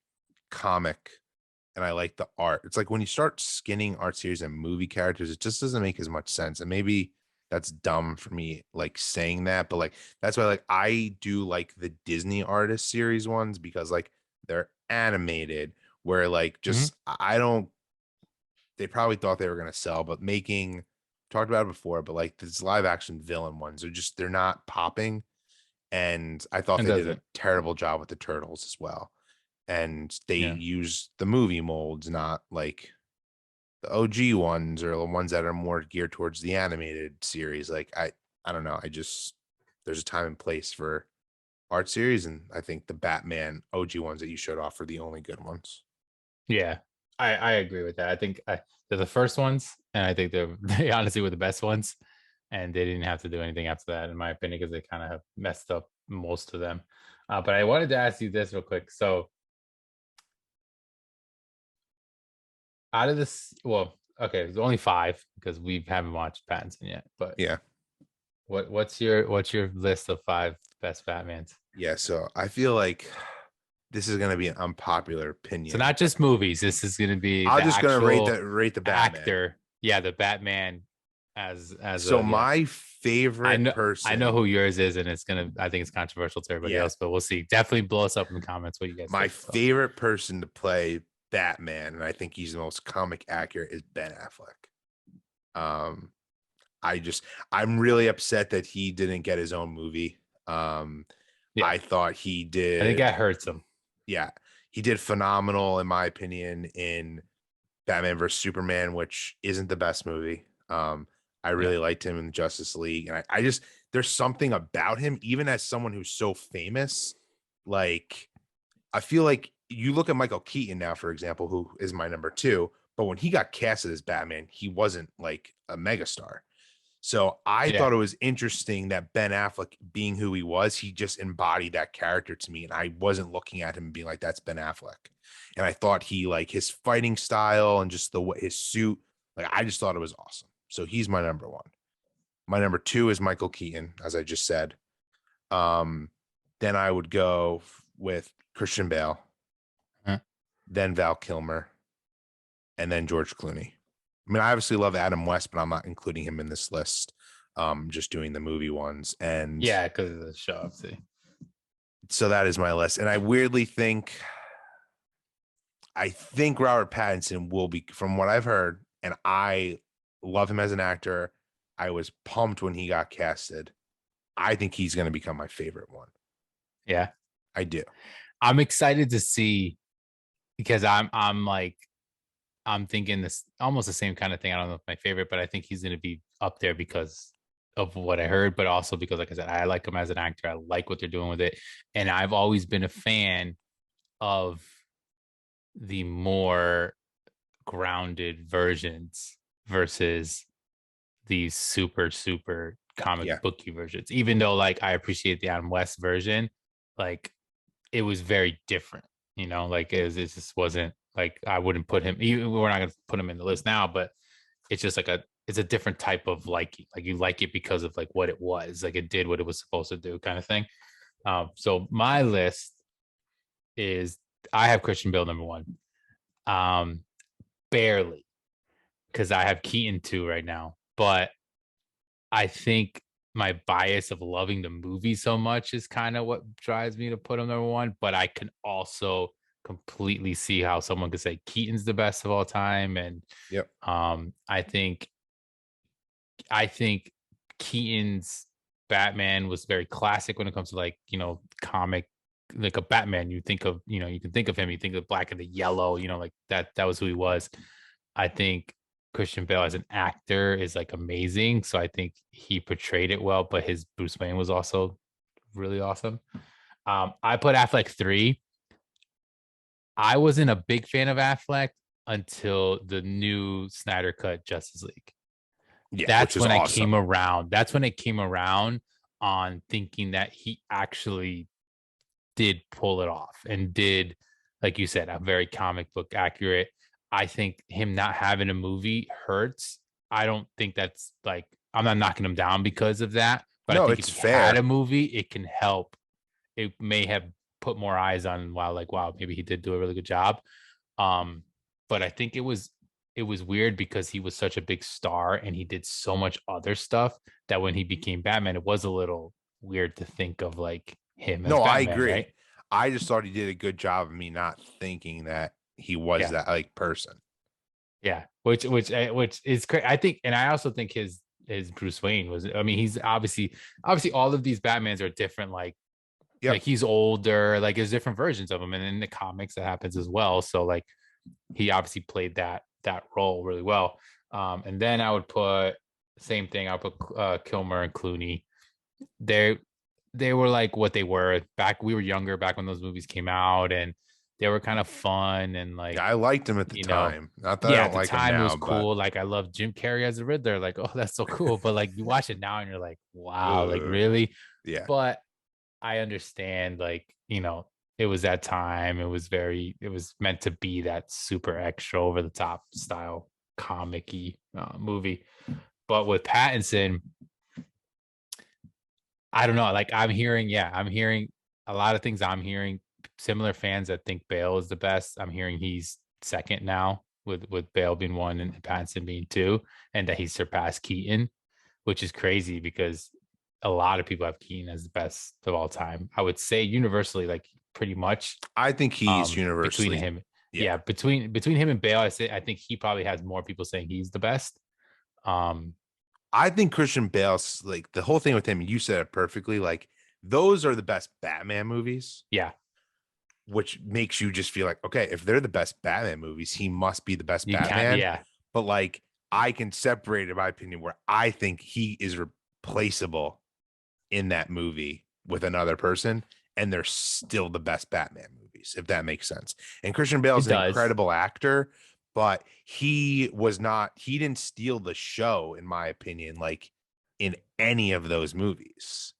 comic. And I like the art. It's like when you start skinning art series and movie characters, it just doesn't make as much sense. And maybe that's dumb for me, like saying that, but like that's why like I do like the Disney artist series ones because like they're animated, where like just they probably thought they were gonna sell, but talked about it before, but like these live action villain ones they're not popping. And I thought they did a terrible job with the Turtles as well. And they use the movie molds, not like the OG ones or the ones that are more geared towards the animated series. Like I don't know. There's a time and place for art series, and I think the Batman OG ones that you showed off are the only good ones. Yeah, I agree with that. I think they're the first ones, and I think they honestly were the best ones, and they didn't have to do anything after that, in my opinion, because they kind of have messed up most of them. But I wanted to ask you this real quick. So out of this, there's only 5 because we haven't watched Pattinson yet. But yeah, what's your list of 5 best Batmans? Yeah, so I feel like this is going to be an unpopular opinion. So not just movies. This is going to be. I'm just going to rate the Batman. Actor. Yeah, the Batman as. So my favorite person. I know who yours is, and I think it's controversial to everybody else, but we'll see. Definitely blow us up in the comments what you guys. My favorite person to play Batman, and I think he's the most comic accurate, is Ben Affleck. I'm really upset that he didn't get his own movie. I thought he did. I think that hurts him. Yeah, he did phenomenal in my opinion in Batman vs Superman, which isn't the best movie. I really liked him in Justice League, and I just there's something about him, even as someone who's so famous. Like, I feel like you look at Michael Keaton now, for example, who is my number 2, but when he got casted as Batman, he wasn't like a megastar. So I thought it was interesting that Ben Affleck, being who he was, he just embodied that character to me. And I wasn't looking at him and being like, that's Ben Affleck. And I thought he, like, his fighting style and just the way his suit, like, I just thought it was awesome. So he's my number 1. My number 2 is Michael Keaton, as I just said. Then I would go with Christian Bale, then Val Kilmer, and then George Clooney. I mean, I obviously love Adam West, but I'm not including him in this list. just doing the movie ones. And Yeah, because of the show, obviously. so that is my list. And I weirdly think Robert Pattinson will be, from what I've heard, and I love him as an actor. I was pumped when he got casted. I think he's going to become my favorite one. Yeah, I do. I'm excited to see, because I'm thinking this almost the same kind of thing. I don't know if my favorite, but I think he's going to be up there because of what I heard, but also because, like I said, I like him as an actor. I like what they're doing with it, and I've always been a fan of the more grounded versions versus these super comic Yeah. booky versions. Even though, like, I appreciate the Adam West version, like it was very different. Like it just wasn't like, I wouldn't put him. We're not gonna put him in the list now, but it's just like it's a different type of liking. Like you like it because of like what it was, like it did what it was supposed to do, kind of thing. So my list is, I have Christian Bale number one. Um, barely, because I have Keaton 2 right now, but I think my bias of loving the movie so much is kind of what drives me to put him number one. But I can also completely see how someone could say Keaton's the best of all time. And Yep. I think Keaton's Batman was very classic when it comes to, like, comic, like a Batman. You think of, you can think of him, you think of black and the yellow, like that was who he was. I think Christian Bale as an actor is like amazing. So I think he portrayed it well, but his Bruce Wayne was also really awesome. I put Affleck 3. I wasn't a big fan of Affleck until the new Snyder Cut Justice League. Yeah, which That's is when I awesome. came around. That's when it came around on thinking that he actually did pull it off and did, like you said, a very comic book accurate. I think him not having a movie hurts. I don't think that's like, I'm not knocking him down because of that, but I No, think if it's he had fair. a movie, it can help. It may have put more eyes on, while like, wow, maybe he did do a really good job. Um, but I think it was weird because he was such a big star and he did so much other stuff that when he became Batman, it was a little weird to think of like him as No, I Batman, right? agree. I just thought he did a good job of me not thinking that he was Yeah, that like person. yeah. Which is crazy. I think, and I also think his Bruce Wayne was. I mean, he's obviously all of these Batmans are different. Like Yep. he's older. Like there's different versions of him, and in the comics that happens as well. So like he obviously played that role really well. And then I would put same thing. I'll put Kilmer and Clooney. They they were like what they were back. We were younger back when those movies came out, and they were kind of fun and Yeah, like, I liked him at the you know, time. Not that I yeah, don't at the like him time it was now, but cool. Like I love Jim Carrey as the Riddler. Like, oh, that's so cool. But like you watch it now and you're like, wow, like uh, really? yeah. But I understand, like, it was that time. It was meant to be that super extra over the top style comic-y movie. But with Pattinson, I don't know. Like I'm hearing a lot of things. I'm hearing similar fans that think Bale is the best. I'm hearing he's second now, with Bale being one and Pattinson being two, and that he surpassed Keaton, which is crazy because a lot of people have Keaton as the best of all time. I would say universally, like pretty much. I think he's Between universally, him, yeah. yeah, between him and Bale, I think he probably has more people saying he's the best. Um, I think Christian Bale's like the whole thing with him, you said it perfectly. Like those are the best Batman movies, yeah, which makes you just feel like, okay, if they're the best Batman movies, he must be the best you can't. Batman. Yeah, But like I can separate, in my opinion, where I think he is replaceable in that movie with another person, and they're still the best Batman movies, if that makes sense. And Christian Bale it is an does. incredible actor, but he didn't steal the show, in my opinion, like in any of those movies.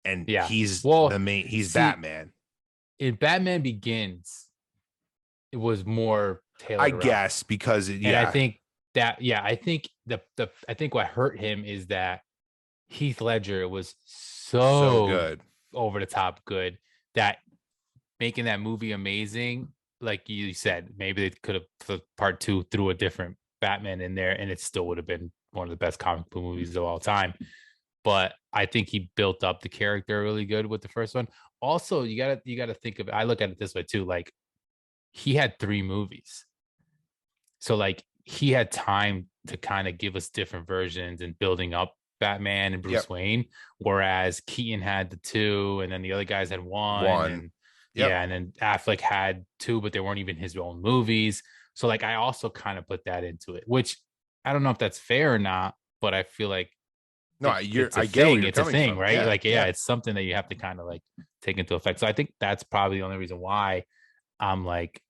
And Yeah. he's Well, he's see, Batman. in Batman Begins, it was more I tailored around him, guess because and I yeah, think that, yeah, I think the I think what hurt him is that Heath Ledger was so so good. over the top good that making that movie amazing, like you said, maybe they could have put part two threw a different Batman in there, and it still would have been one of the best comic book movies of all time. but I think he built up the character really good with the first one. Also, you gotta think of it. I look at it this way too. Like he had 3 movies. So like he had time to kind of give us different versions and building up Batman and Bruce Yep. Wayne, whereas Keaton had the 2, and then the other guys had 1, One. and Yep. yeah, and then Affleck had 2, but they weren't even his own movies. So like I also kind of put that into it, which I don't know if that's fair or not, but I feel like No, you're it's a I get where thing. you're It's a coming thing, from. right? Yeah. Like yeah, Yeah. it's something that you have to kind of like take into effect. So I think that's probably the only reason why I'm like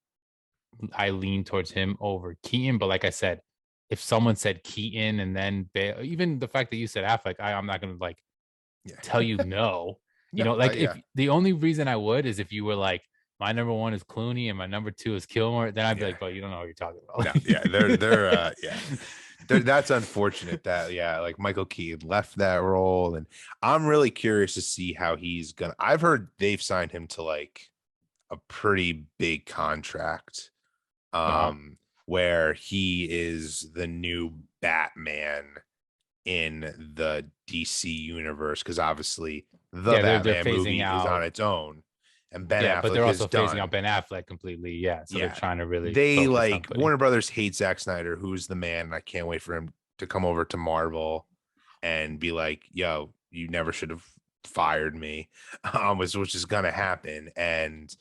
I lean towards him over Keaton. But like I said, if someone said Keaton and then even the fact that you said Affleck, I'm not gonna like Yeah. tell you no. You know, No, like if yeah. the only reason I would is if you were like, my number 1 is Clooney and my number 2 is Kilmore, then I'd be Yeah. like, bro, you don't know what you're talking No, about. yeah. They're yeah. That's unfortunate that yeah, like Michael Keaton left that role, and I'm really curious to see how he's gonna. I've heard they've signed him to like a pretty big contract, Uh-huh. where he is the new Batman in the DC universe, because obviously the Yeah, they're Batman phasing movie is on out. its own, and Ben Yeah, but Affleck they're is also phasing out done. Ben Affleck completely. Yeah, so they're Yeah, trying to really they focus on like putting. Warner Brothers hate Zack Snyder, who's the man, and I can't wait for him to come over to Marvel and be like, "Yo, you never should have fired me," which is gonna happen. And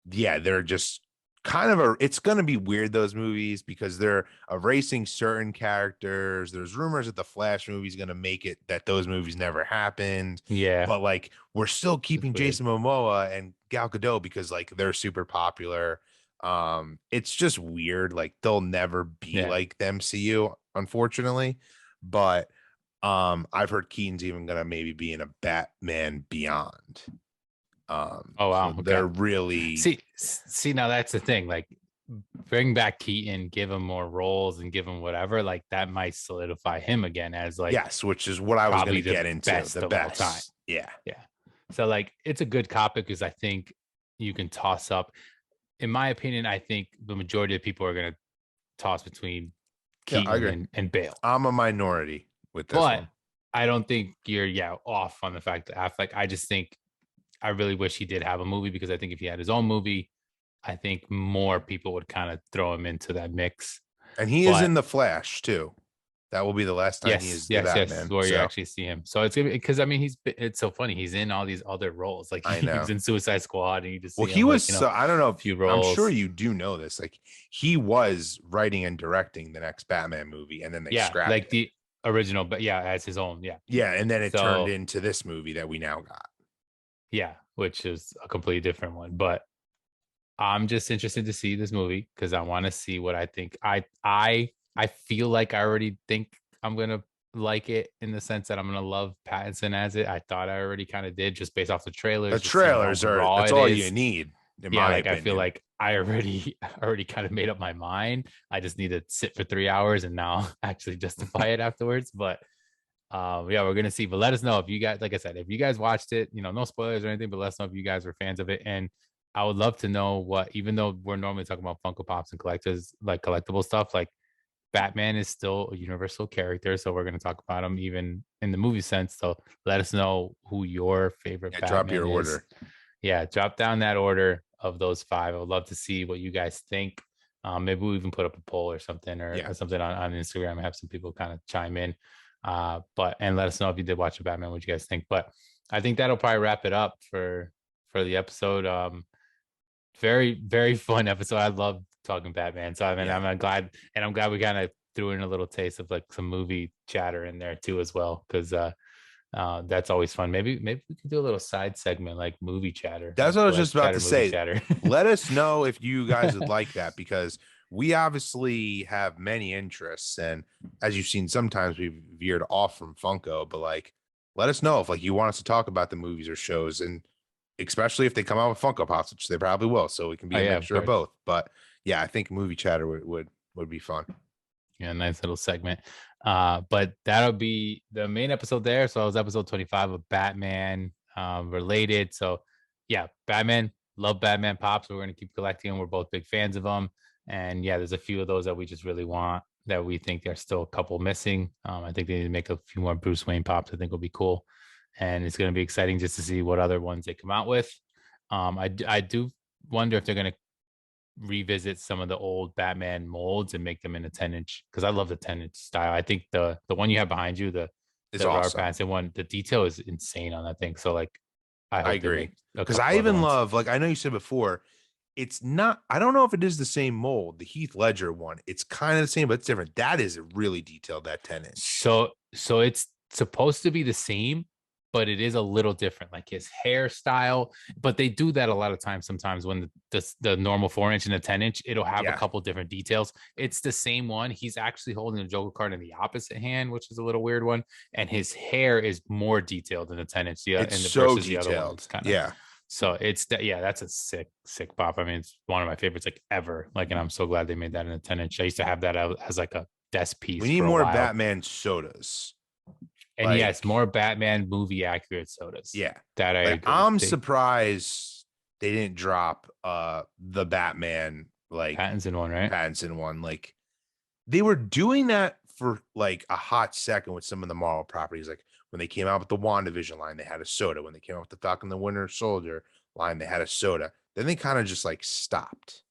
yeah, they're just kind of it's gonna be weird, those movies, because they're erasing certain characters. There's rumors that the Flash movie is gonna make it that those movies never happened, Yeah, but like we're still it's keeping weird. Jason Momoa and Gal Gadot because like they're super popular. It's just weird. Like they'll never be Yeah. like the MCU, unfortunately. But I've heard Keaton's even gonna maybe be in a Batman Beyond. Oh So wow. Okay. they're really See, now that's the thing. Like, bring back Keaton, give him more roles, and give him whatever. Like that might solidify him again as like yes, which is what I was probably gonna the get into. best The of all time. best. Yeah. Yeah. So like, it's a good topic because I think you can toss up. In my opinion, I think the majority of people are gonna toss between Yeah, I Keaton agree. and Bale. I'm a minority with this But one. I don't think you're off on the fact that Affleck. I just think I really wish he did have a movie because I think if he had his own movie, I think more people would kind of throw him into that mix. And he is in But the Flash too. That will be the last time he yes, is the yes, Batman. where you So actually see him. So it's gonna because I mean it's so funny. He's in all these other roles. Like I he was know. in Suicide Squad and you just Well, see he him was like, so I don't know if few I'm sure roles. you do know this. Like he was writing and directing the next Batman movie, and then they Yeah, scrapped like it. the original, but yeah, as his own. Yeah. Yeah, and then it turned So into this movie that we now got. yeah, which is a completely different one. But I'm just interested to see this movie because I want to see what I think. I feel like I already think I'm gonna like it in the sense that I'm gonna love Pattinson as it. I thought I already kind of did just based off the The trailers, just seeing how trailers are raw that's it all you is. need, in Yeah, my like I feel opinion. like I already kind of made up my mind. I just need to sit for 3 hours and now actually justify it afterwards. But yeah, we're gonna see. But let us know if you guys, like I said, if you guys watched it, no spoilers or anything, but let us know if you guys were fans of it. And I would love to know what, even though we're normally talking about Funko Pops and collectors, like collectible stuff, like Batman is still a universal character. So we're gonna talk about him even in the movie sense. So let us know who your favorite Yeah, drop Batman your is. order. Yeah, drop down that order of those 5. I would love to see what you guys think. Maybe we'll even put up a poll or something Yeah. or something on Instagram and have some people kind of chime in. But and let us know if you did watch the Batman, what you guys think. But I think that'll probably wrap it up for the episode. Very, very fun episode. I love talking Batman. So I mean, Yeah. I'm glad we kind of threw in a little taste of like some movie chatter in there too as well. Cause that's always fun. Maybe we could do a little side segment like movie chatter, That's what I was like just about to movie say. chatter. Let us know if you guys would like that, because we obviously have many interests. And as you've seen, sometimes we've veered off from Funko, but like, let us know if like you want us to talk about the movies or shows, and especially if they come out with Funko Pops, which they probably will. So it can be Oh a yeah, of mixture of course. both. But yeah, I think movie chatter would be fun. Yeah, nice little segment. But that'll be the main episode there. So it was episode 25 of Batman related. So yeah, Batman, love Batman pops. We're gonna keep collecting them. We're both big fans of them. And yeah, there's a few of those that we just really want that we think there's still a couple missing. I think they need to make a few more Bruce Wayne pops. I think will be cool, and it's going to be exciting just to see what other ones they come out with. I do wonder if they're going to revisit some of the old Batman molds and make them in a 10-inch, because I love the 10-inch style. I think the one you have behind you, It's the Robert awesome. Pattinson one, the detail is insane on that thing. So like, I I hope they agree. make a Because couple I other even ones. love, like, I know you said before, it's not, I don't know if it is the same mold, the Heath Ledger one. It's kind of the same, but it's different. That is really detailed, that 10-inch. So it's supposed to be the same, but it is a little different, like his hairstyle. But they do that a lot of times. Sometimes when the normal 4-inch and the 10-inch, it'll have a Yeah. couple different details. It's the same one. He's actually holding the Joker card in the opposite hand, which is a little weird one. And his hair is more detailed than the 10-inch. Yeah, It's and so versus the other one, detailed. it's kind of. Yeah. So it's that, yeah, that's a sick pop. I mean, it's one of my favorites like ever. Like, and I'm so glad they made that in a 10-inch. I used to have that out as like a desk We piece need for a more while. Batman sodas. And yes, Like, more Batman movie accurate sodas. yeah. That I Like, agree. I'm surprised they didn't drop the Batman, like, Pattinson one, right? Pattinson one. Like, they were doing that for like a hot second with some of the Marvel properties. Like when they came out with the WandaVision line, they had a soda. When they came out with the Falcon the Winter Soldier line, they had a soda. Then they kind of just like stopped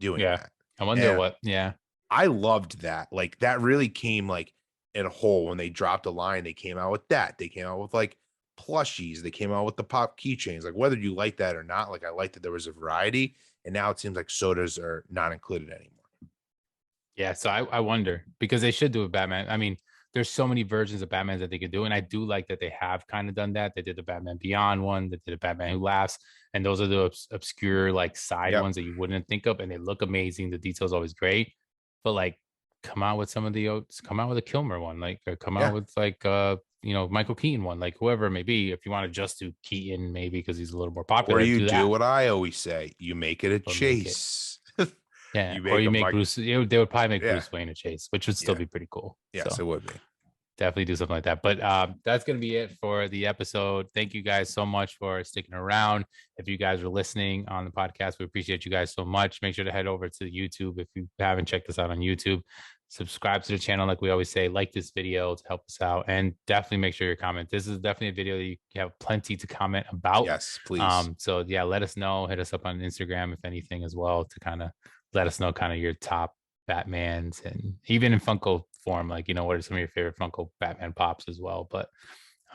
doing Yeah. that. I wonder And what. Yeah. I loved that. Like that really came like in a whole when they dropped a line, they came out with that. They came out with like plushies. They came out with the pop keychains. Like whether you like that or not, like I liked that there was a variety. And now it seems like sodas are not included anymore. Yeah. So I wonder, because they should do a Batman. I mean, there's so many versions of Batman that they could do. And I do like that they have kind of done that. They did the Batman Beyond one, they did a Batman Who Laughs. And those are the obscure like side Yep. ones that you wouldn't think of. And they look amazing. The details always great. But like, come out with some of the come out with a Kilmer one, like, or come out Yeah. with like Michael Keaton one, like whoever it may be. If you want to just do Keaton, maybe because he's a little more Or popular, you do do that. what I always say, you make it a Or make it. chase. Yeah. You Or make you a make Mike. Bruce, they would probably make Yeah. Bruce Wayne a chase, which would still Yeah. be pretty cool. Yes, So it would be. definitely do something like that. But that's going to be it for the episode. Thank you guys so much for sticking around. If you guys are listening on the podcast, we appreciate you guys so much. Make sure to head over to YouTube if you haven't checked us out on YouTube. Subscribe to the channel, like we always say. Like this video to help us out, and definitely make sure you comment. This is definitely a video that you have plenty to comment about. Yes, please. So yeah, let us know. Hit us up on Instagram if anything as well, to kind of let us know kind of your top Batmans, and even in Funko form, like, what are some of your favorite Funko Batman pops as well. But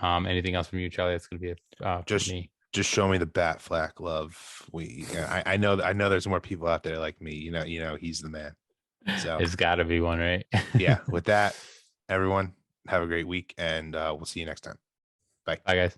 anything else from you, Charlie? That's gonna be it for Just me. just show me the Bat Flack love. I know there's more people out there like me. He's the man. So It's got to be one, right? yeah, with that, everyone, have a great week and we'll see you next time. Bye. Bye, guys.